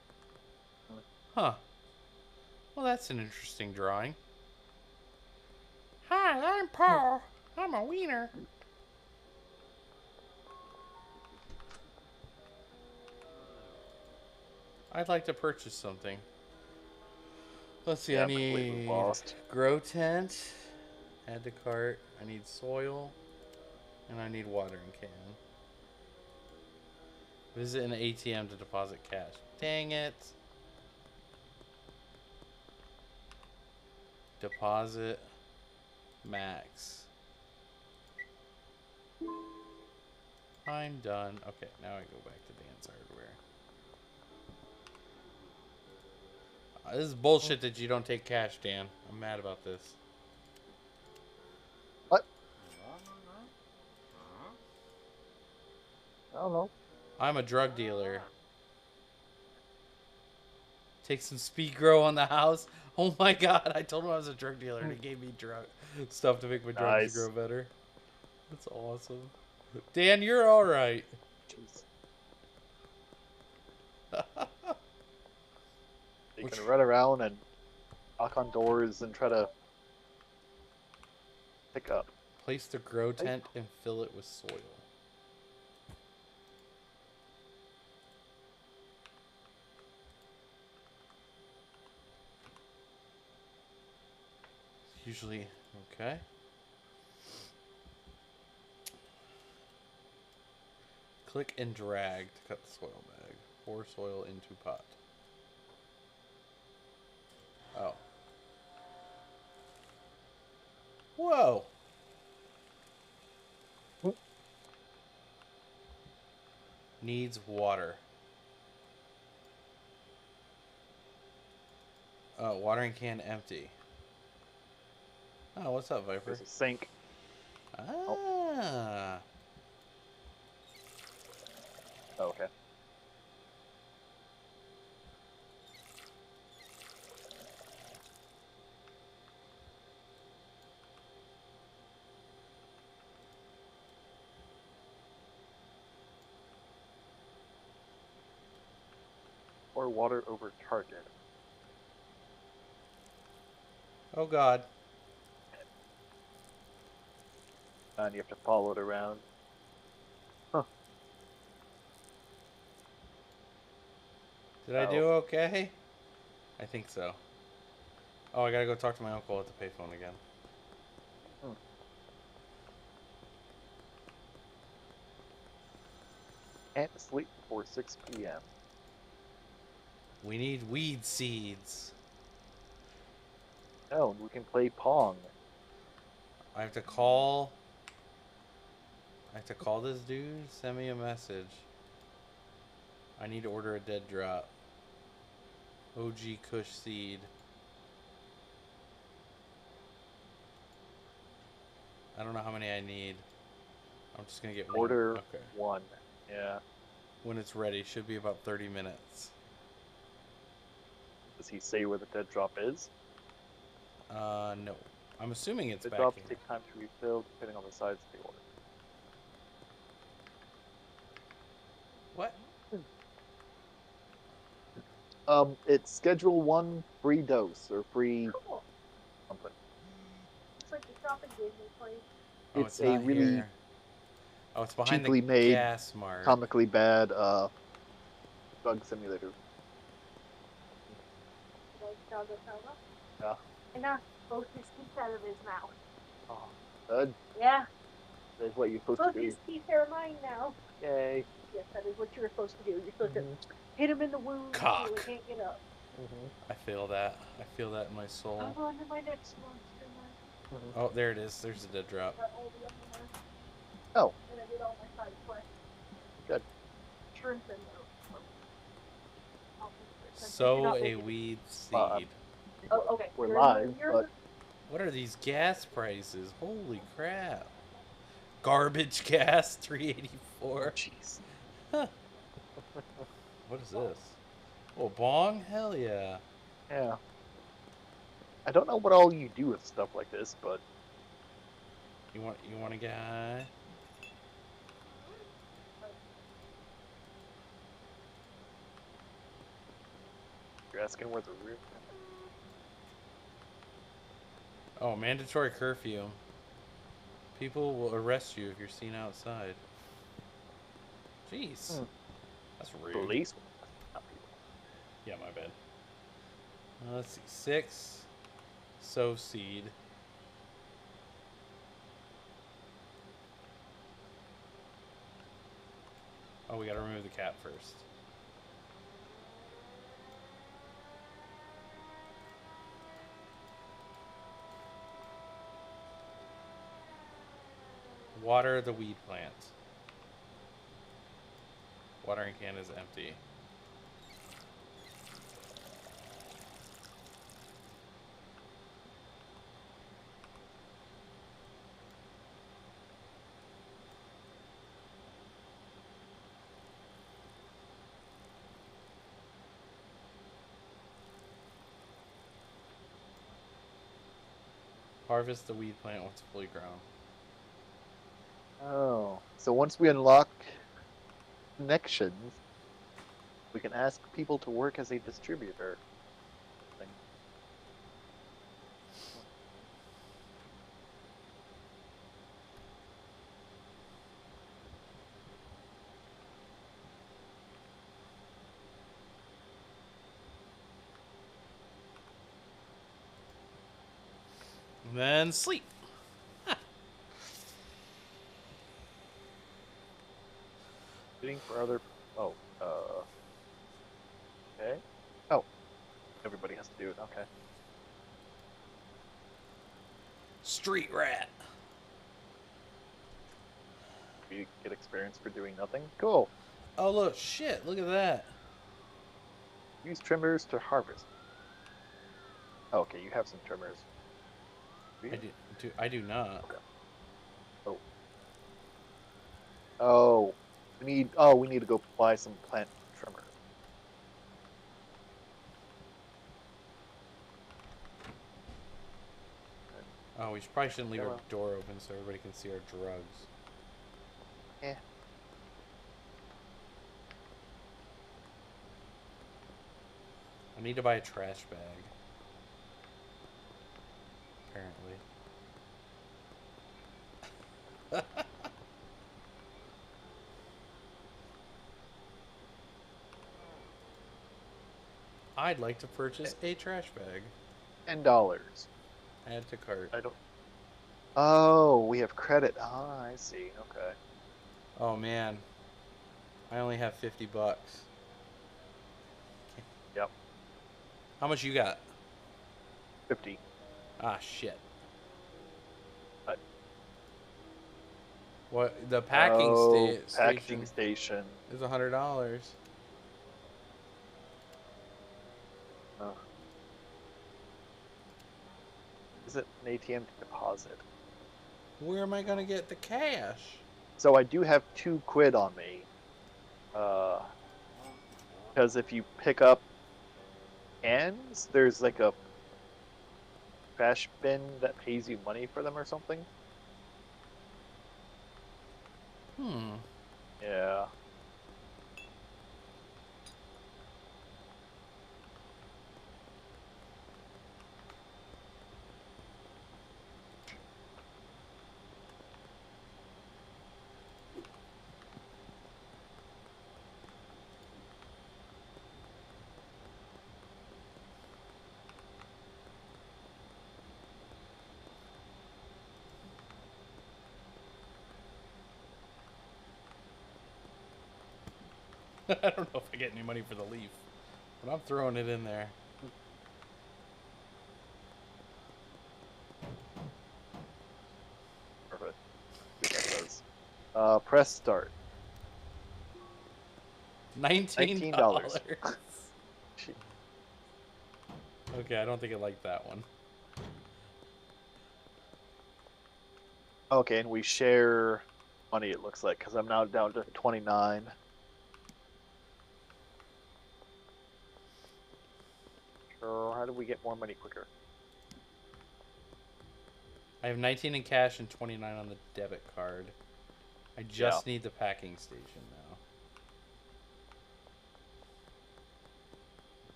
Hmm. Huh. Well, that's an interesting drawing. Hi, I'm Paul. I'm a wiener. I'd like to purchase something. Let's see, Yeah, I I'm completely need lost. grow tent, add to cart, I need soil, and I need watering can. Visit an ATM to deposit cash. Dang it. Deposit max. I'm done. Okay, now I go back to Dan's hardware. This is bullshit that you don't take cash, Dan. I'm mad about this. What? I don't know. I'm a drug dealer. Take some speed grow on the house. Oh my god, I told him I was a drug dealer and he gave me drug stuff to make my drugs Nice. grow better. That's awesome. Dan, you're alright. Jeez. You can run around and knock on doors and try to pick up. Place the grow tent and fill it with soil. Usually, okay. Click and drag to cut the soil bag. Pour soil into pot. Oh. Whoa. Needs water. Watering can empty. Oh, what's up, Viper? There's a sink. Ah. Oh, okay. Pour water over target. Oh god. And you have to follow it around. Huh. Did I do okay? I think so. Oh, I gotta go talk to my uncle at the payphone again. Can't sleep before 6 p.m. We need weed seeds. Oh, we can play Pong. I have to call. I have to call this dude. Send me a message. I need to order a dead drop. OG Kush seed. I don't know how many I need. I'm just gonna get Order one. Okay. 1. Yeah. When it's ready, should be about 30 minutes. Does he say where the dead drop is? No. I'm assuming it's The back drops here. take time to refill depending on the size of the order. What? It's schedule 1 free dose or free Cool. something. It's like the shopping Disney place. Oh, It's it's a not really here. Oh, it's behind cheaply the made, gas mart. comically bad drug simulator. Like Doggo. Yeah. And now both his teeth out of his mouth. Oh, good. Yeah. That's what you're supposed Both to do. his teeth are mine now. Yay. Yes, that is what you're supposed to do. You're supposed to hit him in the wound so Cock. he can't get up. I feel that. I feel that in my soul. I'm on to my next monster now. Oh, there it is. There's the dead drop. Got all the other ones. Oh, And I did all my side quests. good. Shrimp and those. I'll fix it. Since Sow you're not a making it. weed Uh, seed. Oh, okay. We're You're live, you're but What are these gas prices? Holy crap. Garbage gas, 384. jeez. What is this? Oh, bong? Hell yeah. Yeah. I don't know what all you do with stuff like this, but You want a guy? you're asking where the room. Oh, mandatory curfew. People will arrest you if you're seen outside. Jeez. That's rude. Police. Not people. Yeah, my bad. Let's see. 6. Sow seed. Oh, we gotta remove the cat first. Water the weed plant. Watering can is empty. Harvest the weed plant once fully grown. Oh, so once we unlock connections, we can ask people to work as a distributor. Thing. And then sleep. Waiting for other. Oh, okay. Oh, everybody has to do it. Okay. Street rat. You get experience for doing nothing. Cool. Oh look, shit! Look at that. Use trimmers to harvest. Oh, okay, you have some trimmers. Do you? I do not. Oh. Oh, we need to go buy some plant trimmer. Oh, we probably shouldn't leave Yeah, our well. door open so everybody can see our drugs. Eh. I need to buy a trash bag. Apparently. I'd like to purchase a trash bag. $10. Add to cart. I don't. Oh, we have credit. Ah, I see. Okay. Oh man. I only have $50. Yep. How much you got? 50. Ah, shit. But, What the packaging station station. is $100. Uh, is it an ATM to deposit? Where am I gonna get the cash? So I do have 2 quid on me. Because if you pick up cans, there's like a trash bin that pays you money for them or something. Hmm. Yeah. I don't know if I get any money for the leaf, but I'm throwing it in there. Perfect. See what that does. Press start. $19. Gee. Okay, I don't think it liked that one. Okay, and we share money, it looks like, because I'm now down to 29. Sure, how do we get more money quicker? I have 19 in cash and 29 on the debit card. I just need the packing station now.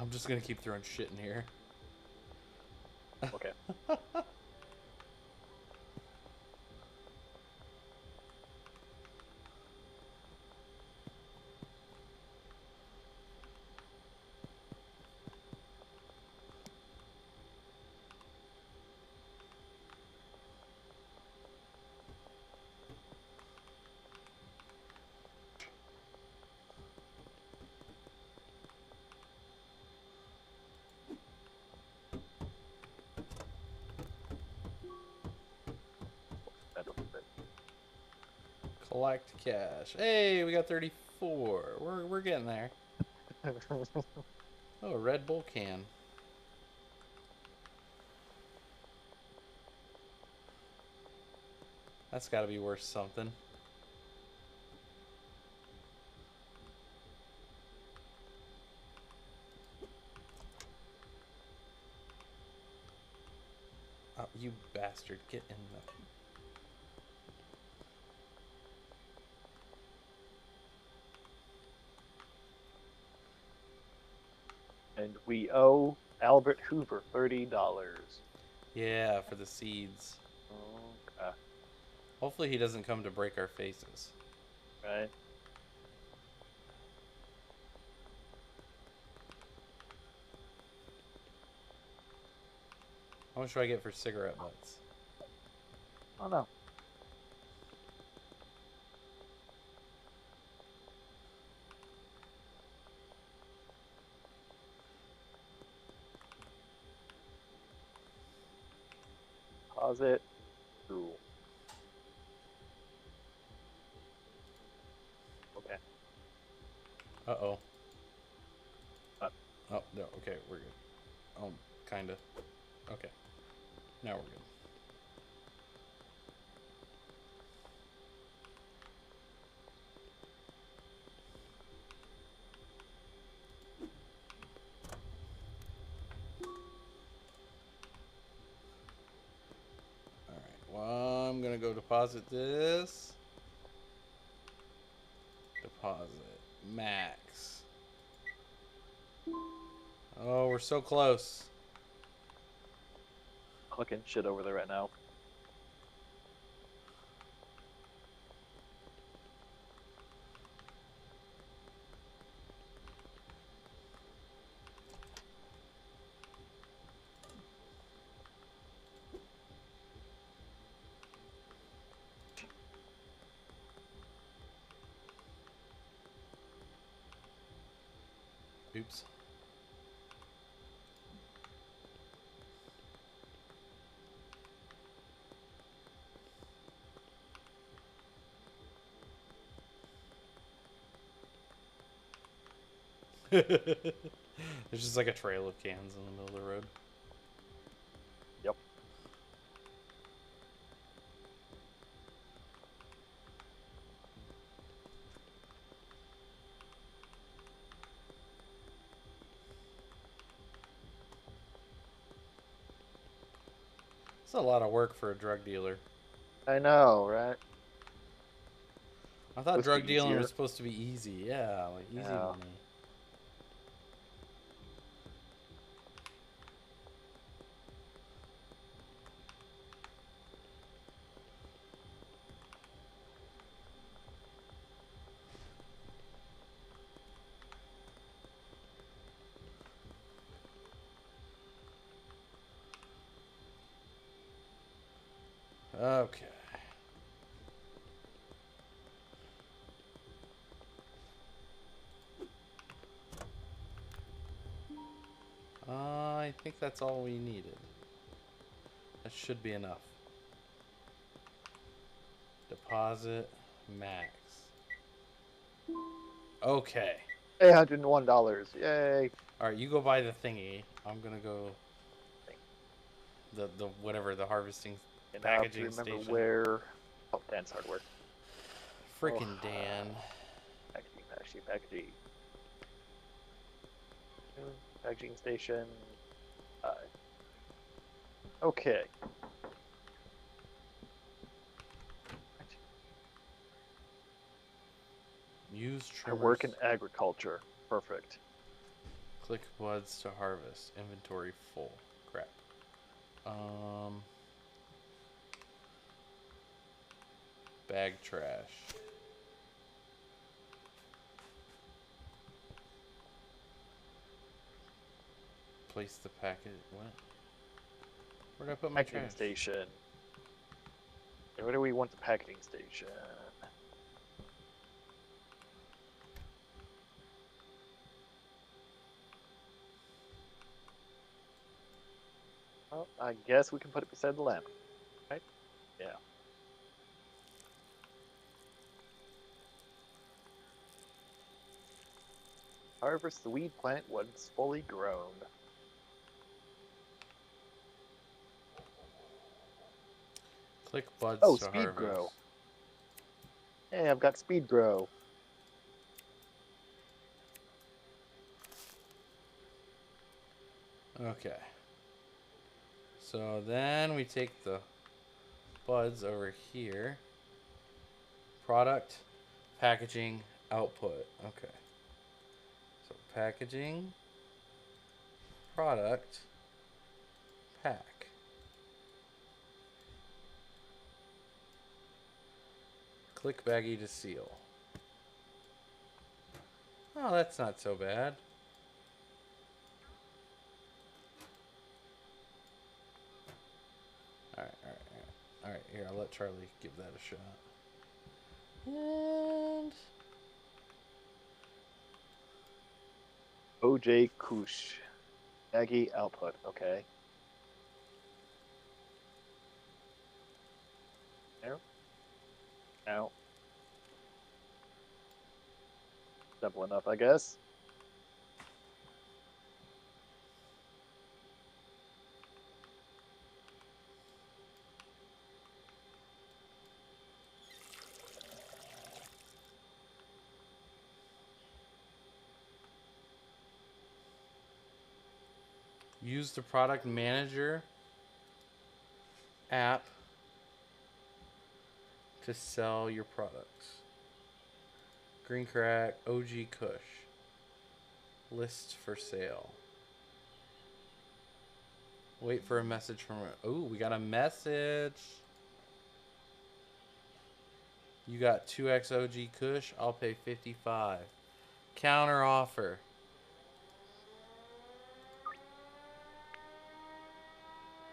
I'm just gonna keep throwing shit in here. Okay. That a little bit. Collect cash. Hey, we got 34. We're getting there. Oh, a Red Bull can. That's got to be worth something. Oh, you bastard. Get in the... And we owe Albert Hoover $30. Yeah, for the seeds. Okay. Hopefully he doesn't come to break our faces. Right. How much do I get for cigarette butts? Oh no. Deposit. Ooh. Okay. Uh-oh. Uh, Oh, no. Okay, we're good. Oh, kind of. Okay. Now we're good. Alright, well, I'm going to go deposit this. Deposit. Max. Oh, we're so close. clicking shit over there right now. Oops. There's just like a trail of cans in the middle of the road. Yep. It's a lot of work for a drug dealer. I know, right? I thought Supposed to drug be dealing easier. was supposed to be easy. Yeah, like easy Yeah. money. Okay. I think that's all we needed. That should be enough. Deposit max. Okay. $801. Yay. All right, you go buy the thingy. I'm gonna go the whatever the harvesting And now I have to packaging remember station. where. Oh, Dan's hardware. Freaking Oh. Dan. Packaging. Packaging station. Okay. Use I trimmers. work in agriculture. Perfect. Click buds to harvest. Inventory full. Crap. Bag trash. Place the packet. What? Where did I put my Packaging trash? station. Okay, where do we want the packaging station? Well, I guess we can put it beside the lamp. Right? Yeah. Harvest the weed plant once fully grown. Click buds Oh, to speed harvest. grow. Hey, I've got speed grow. Okay. So then we take the buds over here. Product, packaging, output. Okay. So packaging, product, pack. Click baggie to seal. Oh, that's not so bad. Alright, here, I'll let Charlie give that a shot. And OJ Kush. Aggie output. Okay. There. Now. Simple enough, I guess. use the product manager app to sell your products. Green Crack, OG Kush. List for sale. Wait for a message from her. Oh, we got a message. You got 2x OG Kush. I'll pay 55. Counter offer.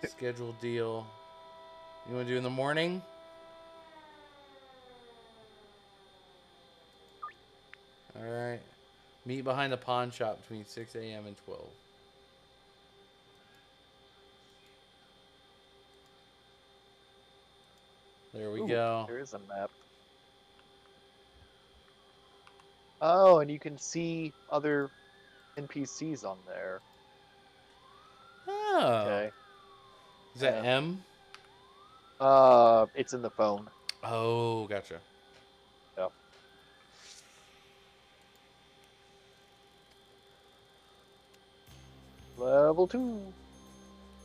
Scheduled deal. You want to do in the morning? All right. Meet behind the pawn shop between 6 a.m. and 12. There we go. There is a map. Oh, and you can see other NPCs on there. Oh. Okay. Is that M? It's in the phone. Oh, gotcha. Yeah. Level 2.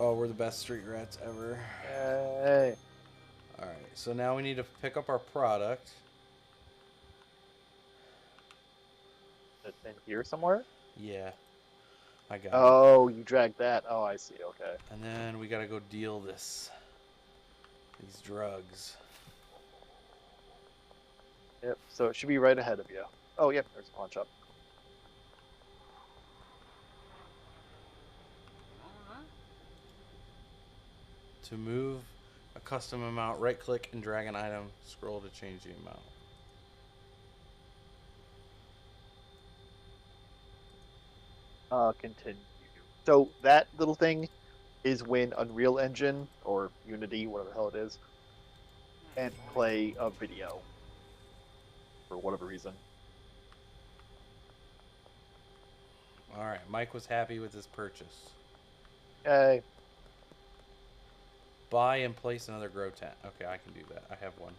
Oh, we're the best street rats ever. Yay. Alright, so now we need to pick up our product. It's in here somewhere? Yeah, I got it. Oh, you dragged that. Oh, I see. Okay. And then we gotta go deal these drugs. Yep. So it should be right ahead of you. Oh, yep. There's a pawn shop. To move a custom amount, right click and drag an item, scroll to change the amount. Continue. So that little thing is when Unreal Engine or Unity, whatever the hell it is, and play a video for whatever reason. Alright, Mike was happy with his purchase. Yay. Buy and place another grow tent. Okay, I can do that. I have one.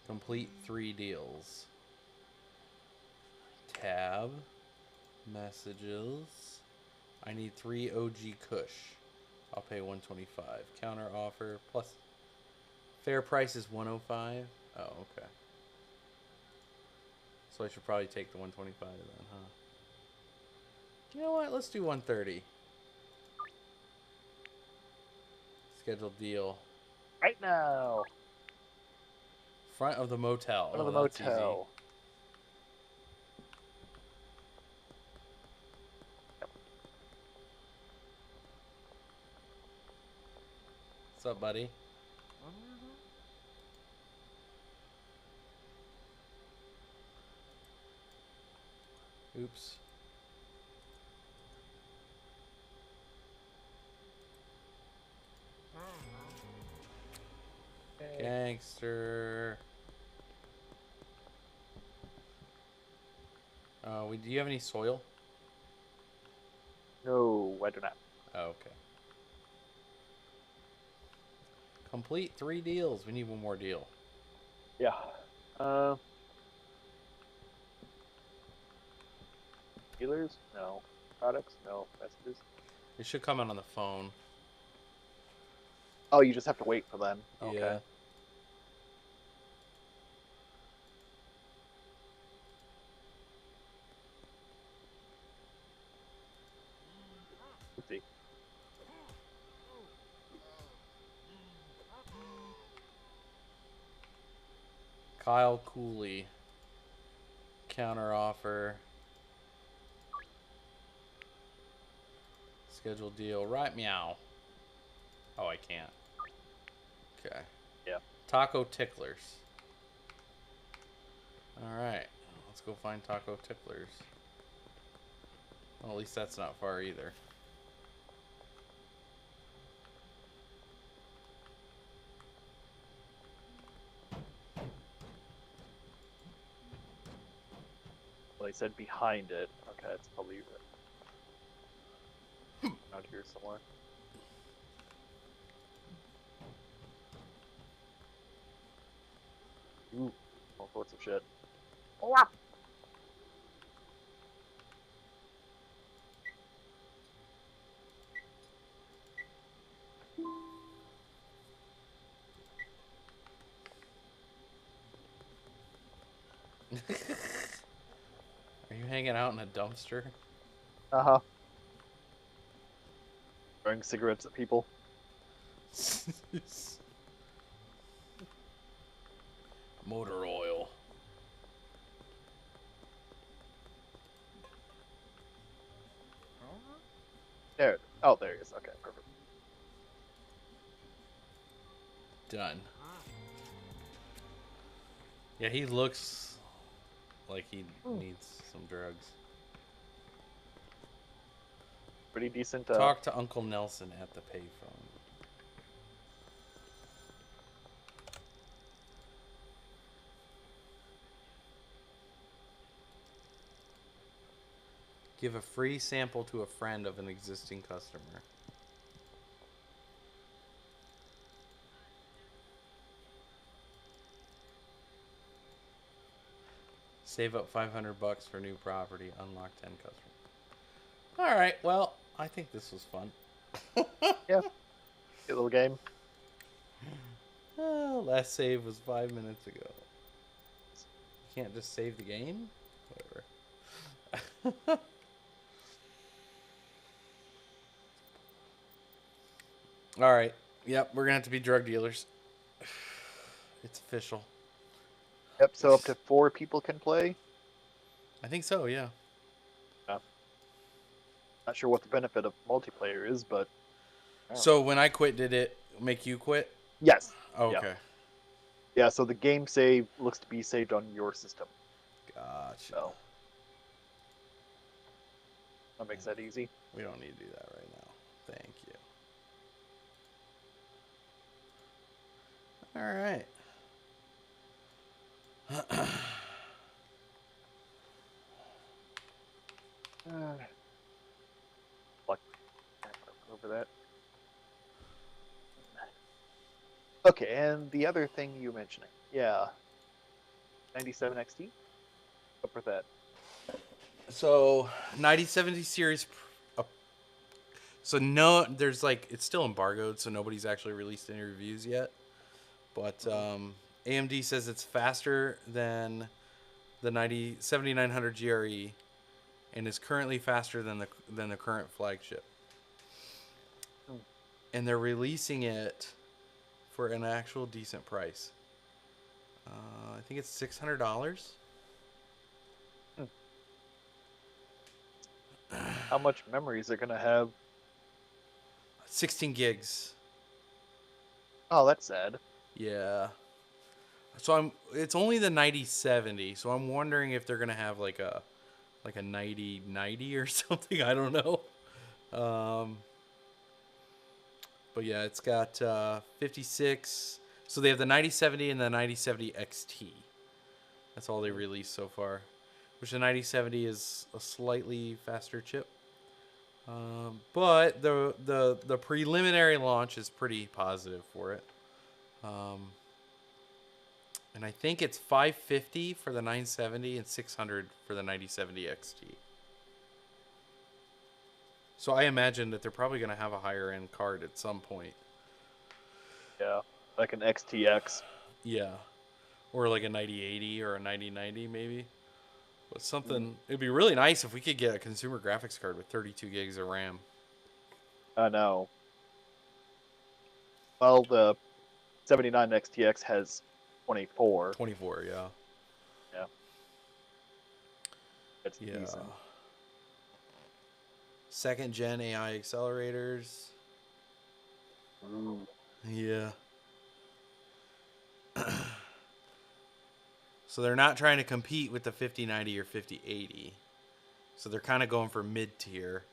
Complete 3 deals. Tab. Messages. I need 3 OG Kush. I'll pay 125. Counter offer plus fair price is 105. Oh, okay. So I should probably take the 125 then, huh? You know what? Let's do 130. Scheduled deal. Right now. Front of the motel. Front of the That's motel. Easy. What's up, buddy? Oops. Gangster. Do you have any soil? No, I do not. Oh, okay. Complete 3 deals. We need one more deal. Yeah. Dealers? No. Products? No. Messages? It should come out on the phone. Oh, you just have to wait for them. Okay. Yeah. Let's see. Kyle Cooley. Counter offer. Scheduled deal. Right meow. Oh, I can't. Okay. Yeah. Taco Ticklers. Alright. Let's go find Taco Ticklers. Well, at least that's not far either. Well, they said behind it. Okay, it's probably around here somewhere. Ooh, all sorts of shit. Are you hanging out in a dumpster? Uh-huh. Throwing cigarettes at people. Motor oil. There. Oh, there he is. Okay, perfect. Done. Yeah, he looks like he needs some drugs. Pretty decent. Talk to Uncle Nelson at the payphone. Give a free sample to a friend of an existing customer. Save up $500 for new property. Unlock 10 customers. All right. Well, I think this was fun. Yeah. Good little game. Last save was 5 minutes ago. You can't just save the game? Whatever. All right. Yep, we're going to have to be drug dealers. It's official. Yep. So up to 4 people can play. I think so, yeah. Not sure what the benefit of multiplayer is, but. So when I quit, did it make you quit? Yes. Okay. Yeah. So the game save looks to be saved on your system. Gotcha. So that makes that easy. We don't need to do that right now. Thank you. All right. Over that. Okay, and the other thing you were mentioning, yeah, 97 XT. Up with that. So 9070 series. So no, there's like it's still embargoed, so nobody's actually released any reviews yet. But AMD says it's faster than the 7900 GRE, and is currently faster than the current flagship. And they're releasing it for an actual decent price. I think it's $600. How much memory is it going to have? 16 gigs. Oh, that's sad. Yeah. So it's only the 9070, so I'm wondering if they're gonna have like a 9090 or something. I don't know. But yeah, it's got 56. So they have the 9070 and the 9070 XT. That's all they released so far. Which the 9070 is a slightly faster chip. But the preliminary launch is pretty positive for it. And I think it's $550 for the 970 and $600 for the 9070 XT. So I imagine that they're probably going to have a higher end card at some point. Yeah, like an XTX. Yeah. Or like a 9080 or a 9090 maybe. But something, it'd be really nice if we could get a consumer graphics card with 32 gigs of RAM. I know. Well, the 79 XTX has 24. 24, yeah. Yeah. That's decent. Second gen AI accelerators. Ooh. Yeah. So they're not trying to compete with the 5090 or 5080. So they're kind of going for mid-tier.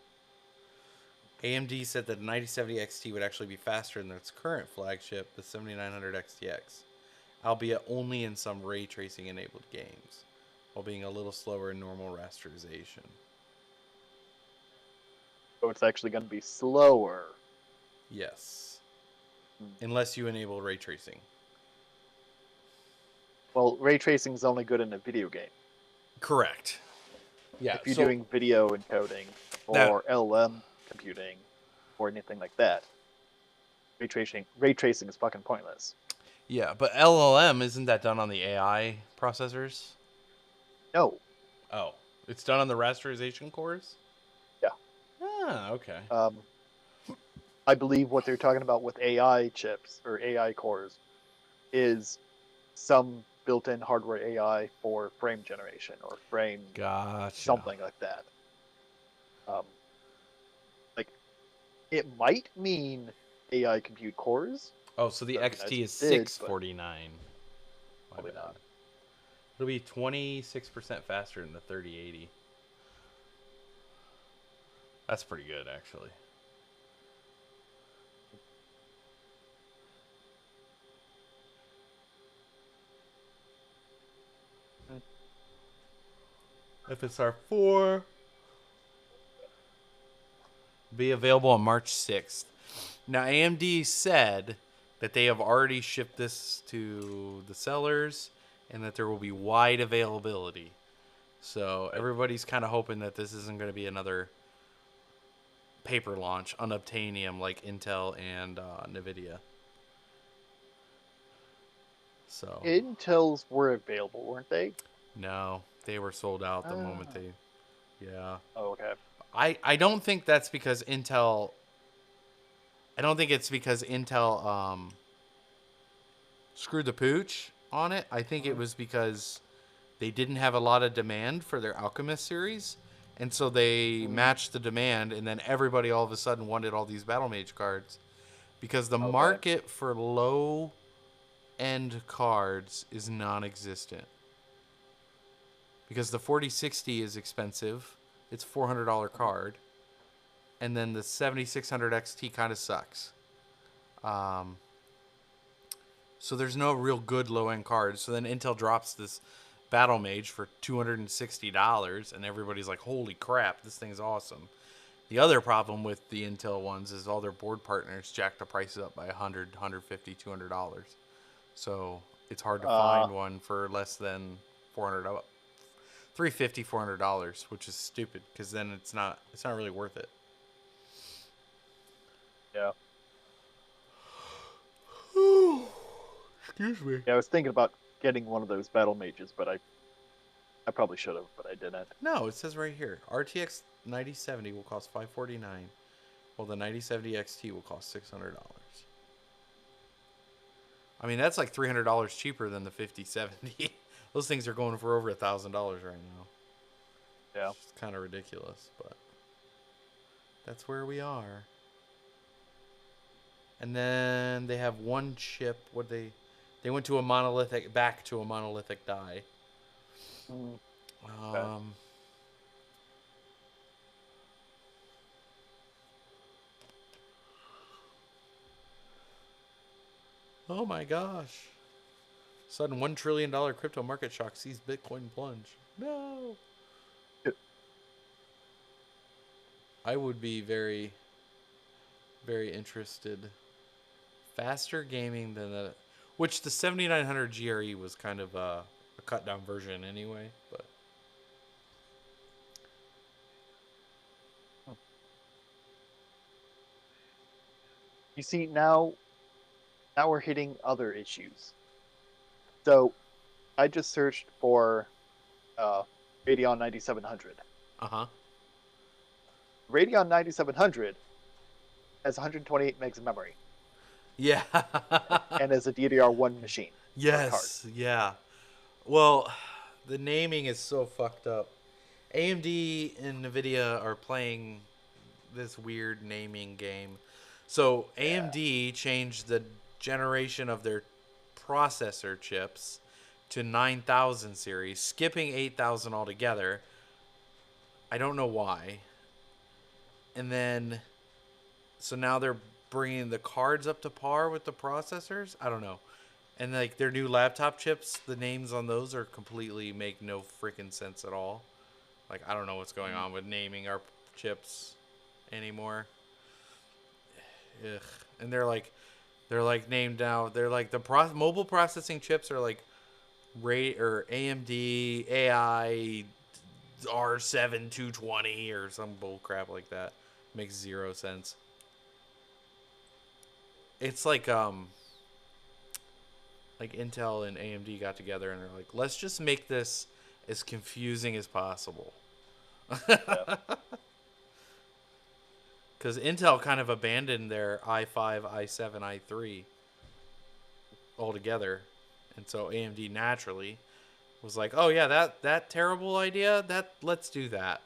AMD said that the 9070 XT would actually be faster than its current flagship, the 7900 XTX, albeit only in some ray tracing enabled games, while being a little slower in normal rasterization. So it's actually going to be slower. Yes. Unless you enable ray tracing. Well, ray tracing is only good in a video game. Correct. Yeah. If you're doing video encoding or LLM computing or anything like that, ray tracing is fucking pointless. Yeah, but LLM, isn't that done on the AI processors? No. Oh, it's done on the rasterization cores? Yeah. Ah, okay. I believe what they're talking about with AI chips or AI cores is some built-in hardware AI for frame generation or frame something like that. Like it might mean AI compute cores. Oh, so the So you guys XT is did, but 649. My probably bad. not. It'll be 26% faster than the 3080. That's pretty good, actually. FSR 4 be available on March 6th. Now, AMD said that they have already shipped this to the sellers and that there will be wide availability. So everybody's kind of hoping that this isn't going to be another paper launch, unobtainium like Intel and NVIDIA. So Intels were available, weren't they? no, they were sold out the moment Ah. they. Yeah. Oh, okay. I don't think that's because Intel. I don't think it's because Intel screwed the pooch on it. I think it was because they didn't have a lot of demand for their Alchemist series. And so they matched the demand, and then everybody all of a sudden wanted all these Battle Mage cards. Because the Okay. market for low end cards is non existent. Because the 4060 is expensive, it's $400 card. And then the 7600 XT kind of sucks. So there's no real good low end cards. So then Intel drops this Battle Mage for $260, and everybody's like, holy crap, this thing's awesome. The other problem with the Intel ones is all their board partners jack the prices up by $100, $150, $200. So it's hard to find one for less than $400, $350, $400, which is stupid because then it's not really worth it. Yeah. Excuse me. Yeah, I was thinking about getting one of those battle mages, but I probably should have, but I didn't. No, it says right here, RTX 9070 will cost $549, while the 9070 XT will cost $600. I mean, that's like $300 cheaper than the 5070. Those things are going for over $1,000 right now. Yeah. It's kind of ridiculous, but that's where we are. And then they have one chip. They went to back to a monolithic die. Okay. Oh my gosh. Sudden $1 trillion crypto market shock sees Bitcoin plunge. No. I would be very, very interested. Faster gaming than the. Which the 7900 GRE was kind of a cut down version anyway, but. You see, now we're hitting other issues. So I just searched for Radeon 9700. Uh-huh. Radeon 9700 has 128 megs of memory Yeah. and is a DDR1 machine. Yes. Yeah. Well, the naming is so fucked up. AMD and NVIDIA are playing this weird naming game. So AMD changed the generation of their processor chips to 9000 series, skipping 8000 altogether. I don't know why. And then, so now they're bringing the cards up to par with the processors. I don't know. And like their new laptop chips, the names on those are completely make no freaking sense at all. Like I don't know what's going on with naming our chips anymore. Ugh. And they're like named now. They're like the mobile processing chips are like AMD AI R7 220 or some bull crap like that. Makes zero sense. It's like Intel and AMD got together and they're like, let's just make this as confusing as possible. Yeah. Because Intel kind of abandoned their i5, i7, i3 altogether. And so AMD naturally was like, oh yeah, that terrible idea, let's do that.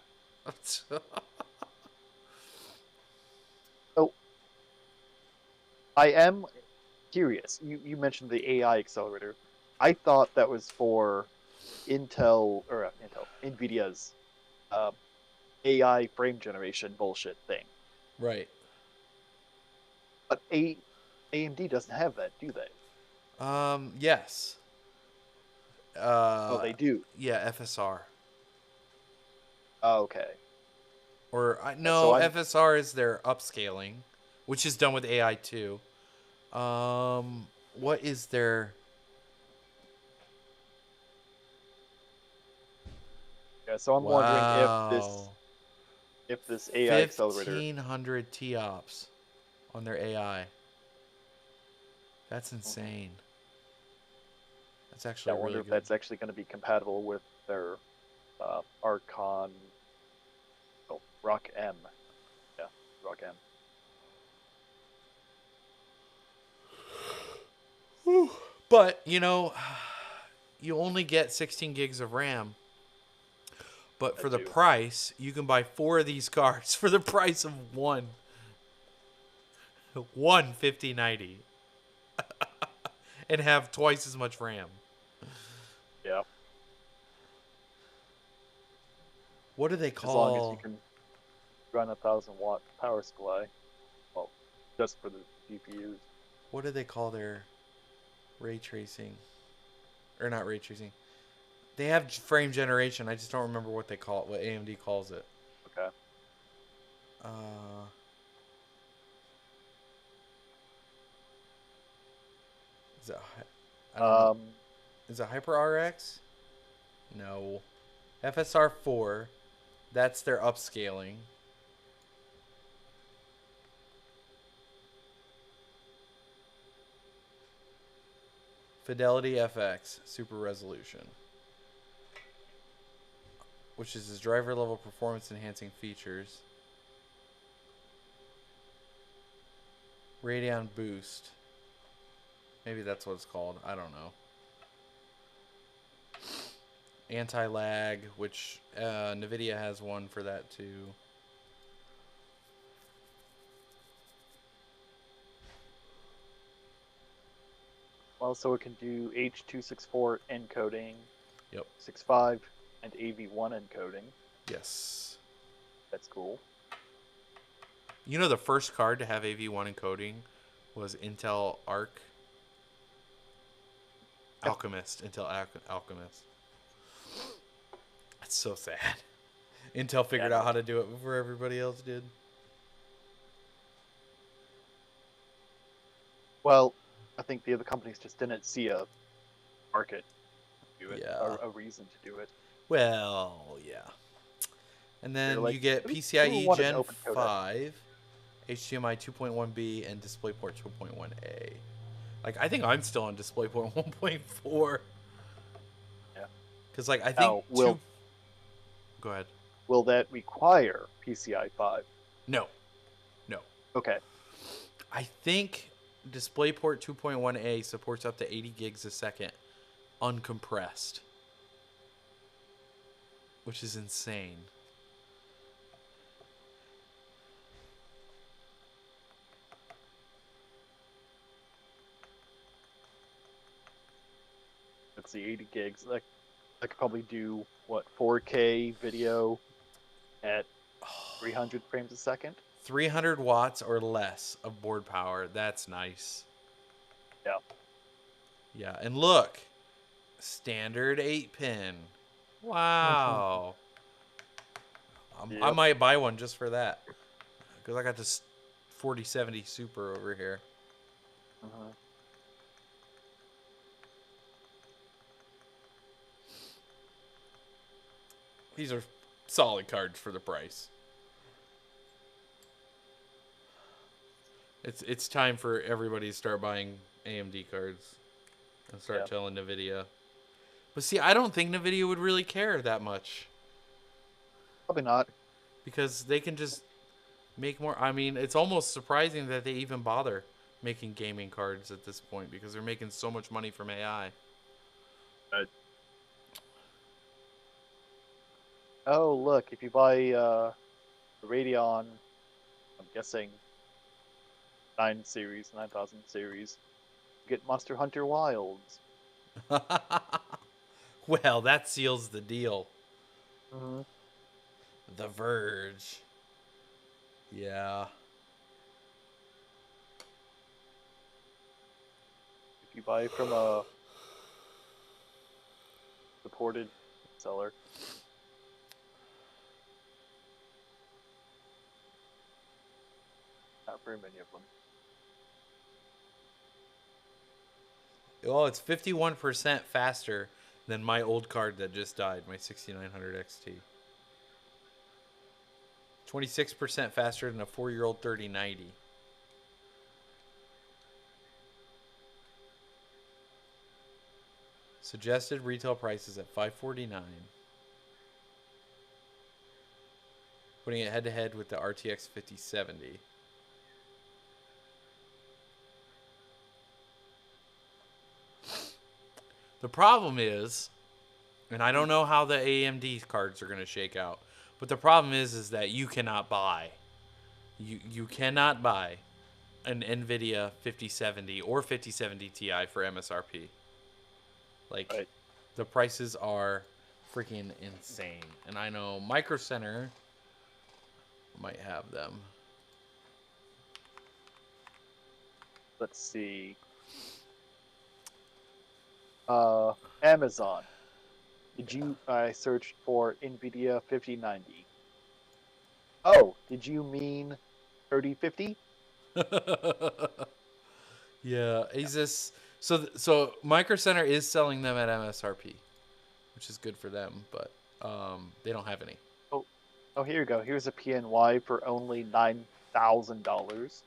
So I am curious. You mentioned the AI accelerator. I thought that was for Nvidia's uh, AI frame generation bullshit thing. Right. But AMD doesn't have that, do they? Yes. Oh, they do. Yeah, FSR. Oh, okay. So No, FSR is their upscaling, which is done with AI too. What is their? I'm wondering Wow. if this AI accelerator. 1,500 TOPS on their AI. That's Mhm. insane. That's I actually wonder really if good. that's actually going to be compatible with their Archon. Oh, Rock M. Yeah, Rock M. But, you only get 16 gigs of RAM. But for That the too. price, you can buy 4 of these cards for the price of one. One 5090. And have twice as much RAM. Yeah, What do they as long as you call? can run 1,000-watt power supply. Well, just for the GPUs. What do they call their ray tracing? Or not ray tracing. They have frame generation. I just don't remember what they call it. What AMD calls it. Okay. Uh, is it? I don't know. Um, Is it Hyper RX? No. FSR 4. That's their upscaling. Fidelity FX Super Resolution, which is his driver level performance enhancing features. Radeon Boost. Maybe that's what it's called. I don't know. Anti-lag, which NVIDIA has one for that too. also, it can do H.264 encoding, Yep. 6.5, and AV1 encoding. Yes. That's cool. You know the first card to have AV1 encoding was Intel Arc Alchemist. Intel Alchemist. That's so sad. Intel figured out how to do it before everybody else did. Well, I think the other companies just didn't see a market to do it, Yeah. a reason to do it. Well, yeah. And They're then like, you get who PCIe wanted to Gen open code it? 5, HDMI 2.1b, and DisplayPort 2.1a. Like, I think I'm still on DisplayPort 1.4. Yeah. Because, like, I think Now, will Go ahead. that require PCI 5? No. No. Okay. I think DisplayPort 2.1a supports up to 80 gigs a second uncompressed, which is insane. Let's see, 80 gigs. I could probably do, what, 4K video at 300 frames a second? 300 watts or less of board power. That's nice. Yeah. Yeah, and look, standard 8-pin. Wow. I Yep. might buy one just for that. Because I got this 4070 Super over here. Uh-huh. These are solid cards for the price. It's time for everybody to start buying AMD cards and start telling NVIDIA. But see, I don't think NVIDIA would really care that much. Probably not. Because they can just make more. I mean, it's almost surprising that they even bother making gaming cards at this point because they're making so much money from AI. Oh, look, if you buy the Radeon, I'm guessing 9000 series, Get Monster Hunter Wilds. Well, that seals the deal. Mm-hmm. The Verge. Yeah. If you buy from a supported seller. Not very many of them. Well, it's 51% faster than my old card that just died, my 6900 XT. 26% faster than a 4-year-old 3090. Suggested retail prices at $549. Putting it head to head with the RTX 5070. The problem is, and I don't know how the AMD cards are going to shake out, but the problem is that you cannot buy. You cannot buy an NVIDIA 5070 or 5070 Ti for MSRP. Like, Right. the prices are freaking insane. And I know Micro Center might have them. Let's see. Amazon. I searched for NVIDIA 5090. Oh, did you mean 3050? Yeah, Asus. So Micro Center is selling them at MSRP, which is good for them, but they don't have any. Oh, here you go. Here's a PNY for only $9,000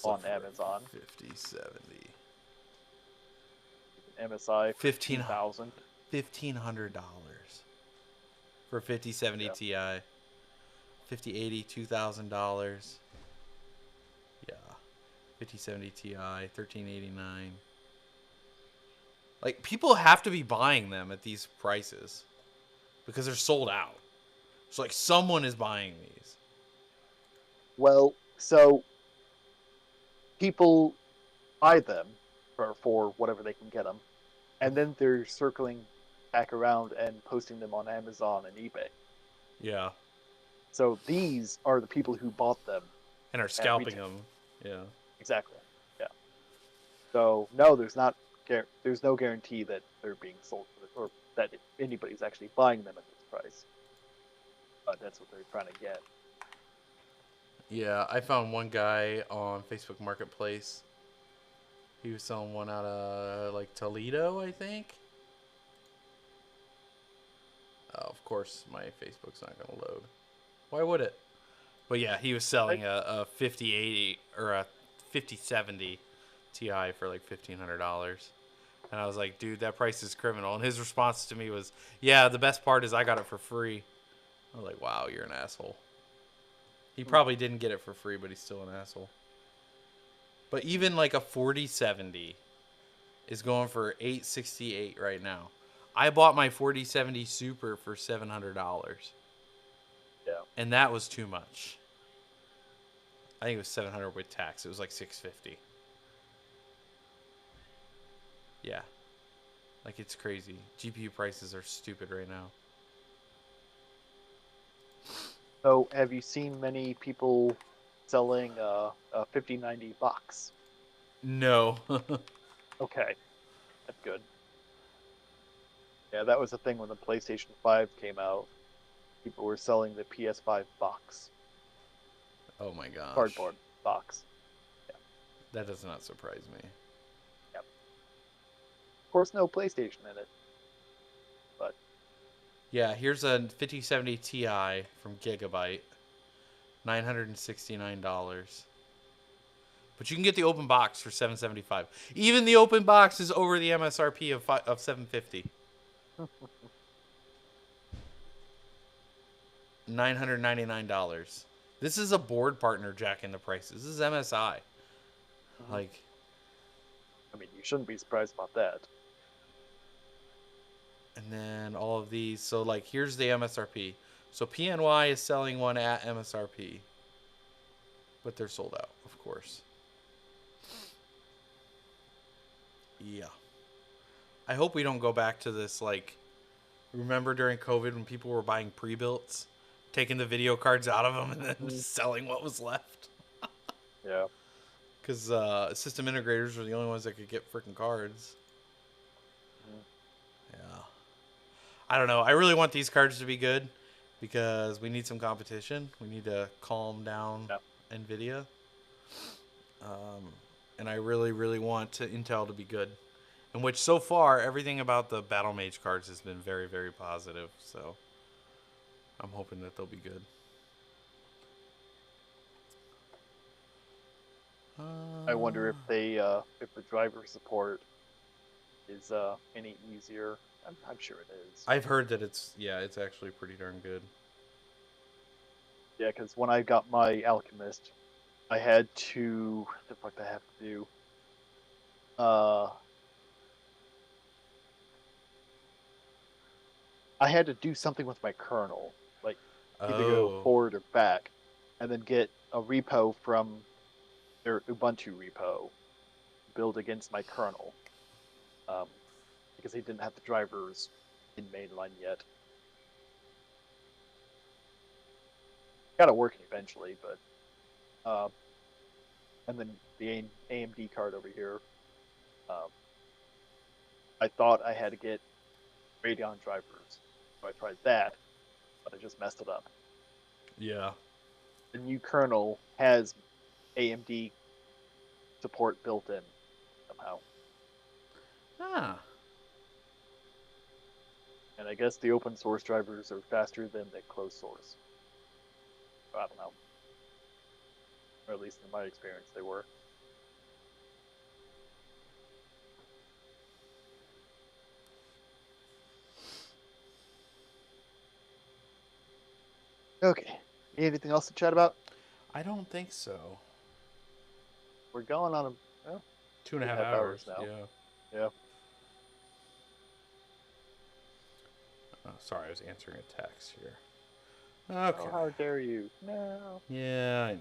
on Amazon. 5070. MSI for 15 $2,000. $1,500 for 5070 Yeah. Ti. 5080 $2,000. Yeah. 5070 Ti 1389. Like, people have to be buying them at these prices because they're sold out. So like someone is buying these. Well, so people buy them for whatever they can get them, and then they're circling back around and posting them on Amazon and eBay. Yeah. So these are the people who bought them. And are scalping them. Yeah. Exactly. Yeah. So no, there's no guarantee that they're being sold or that anybody's actually buying them at this price. But that's what they're trying to get. Yeah, I found one guy on Facebook Marketplace. He was selling one out of like Toledo, I think. Oh, of course, my Facebook's not going to load. Why would it? But yeah, he was selling a 5080 or a 5070 Ti for like $1,500. And I was like, dude, that price is criminal. And his response to me was, yeah, the best part is I got it for free. I was like, wow, you're an asshole. He probably didn't get it for free, but he's still an asshole. But even like a 4070 is going for $868 right now. I bought my 4070 Super for $700. Yeah. And that was too much. I think it was $700 with tax. It was like $650. Yeah. Like, it's crazy. GPU prices are stupid right now. So have you seen many people selling a 5090 box? No. Okay, that's good. Yeah, that was the thing when the PlayStation 5 came out. People were selling the PS5 box, Oh my gosh. cardboard box. That does not surprise me. Yep. Of course, no PlayStation in it. But Yeah, here's a 5070 Ti from Gigabyte. $969. But you can get the open box for $775. Even the open box is over the MSRP of $750. $999. This is a board partner jacking the prices. This is MSI. Like, I mean, you shouldn't be surprised about that. and then all of these. So, like, here's the MSRP. So, PNY is selling one at MSRP. But they're sold out, of course. Yeah. I hope we don't go back to this, like, remember during COVID when people were buying pre-builts, taking the video cards out of them and then selling what was left? Yeah. Because system integrators were the only ones that could get freaking cards. Yeah. I don't know. I really want these cards to be good because we need some competition. We need to calm down NVIDIA. And I really, really want Intel to be good. In which, so far, everything about the Battle Mage cards has been very, very positive. So I'm hoping that they'll be good. I wonder if if the driver support is any easier. I'm sure it is. I've heard that it's actually pretty darn good. Yeah, because when I got my Alchemist, I had to. What the fuck did I have to do? I had to do something with my kernel, like either go forward or back, and then get a repo from their Ubuntu repo, build against my kernel, because they didn't have the drivers in mainline yet. Got it working eventually, but and then the AMD card over here. I thought I had to get Radeon drivers, so I tried that, but I just messed it up. Yeah. The new kernel has AMD support built in somehow. Ah. And I guess the open source drivers are faster than the closed source. So I don't know. Or at least in my experience, they were. Okay. Anything else to chat about? I don't think so. We're going on a 2.5 hours now. Yeah. Yeah. Sorry, I was answering a text here. Okay. Oh, how dare you? No. Yeah, I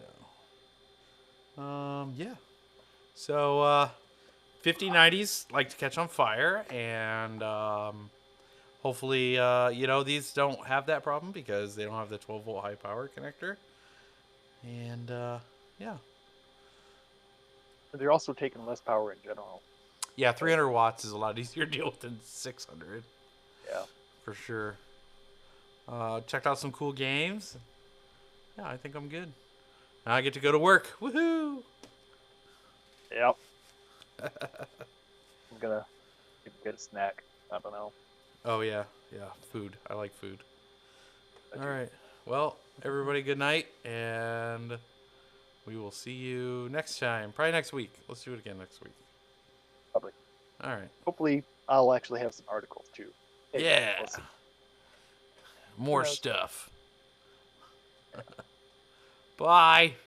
know. Yeah. So, 5090s like to catch on fire, and hopefully, these don't have that problem because they don't have the 12-volt high power connector. And yeah. They're also taking less power in general. Yeah, 300 watts is a lot easier to deal with than 600. Yeah. For sure. Checked out some cool games. Yeah, I think I'm good. Now I get to go to work. Woohoo! Yep. I'm gonna get a snack. I don't know. Oh, yeah. Yeah, food. I like food. All right. Well, everybody, good night. And we will see you next time. Probably next week. Let's do it again next week. Probably. All right. Hopefully, I'll actually have some articles, too. Hey, Yeah. we'll see. More stuff. Bye.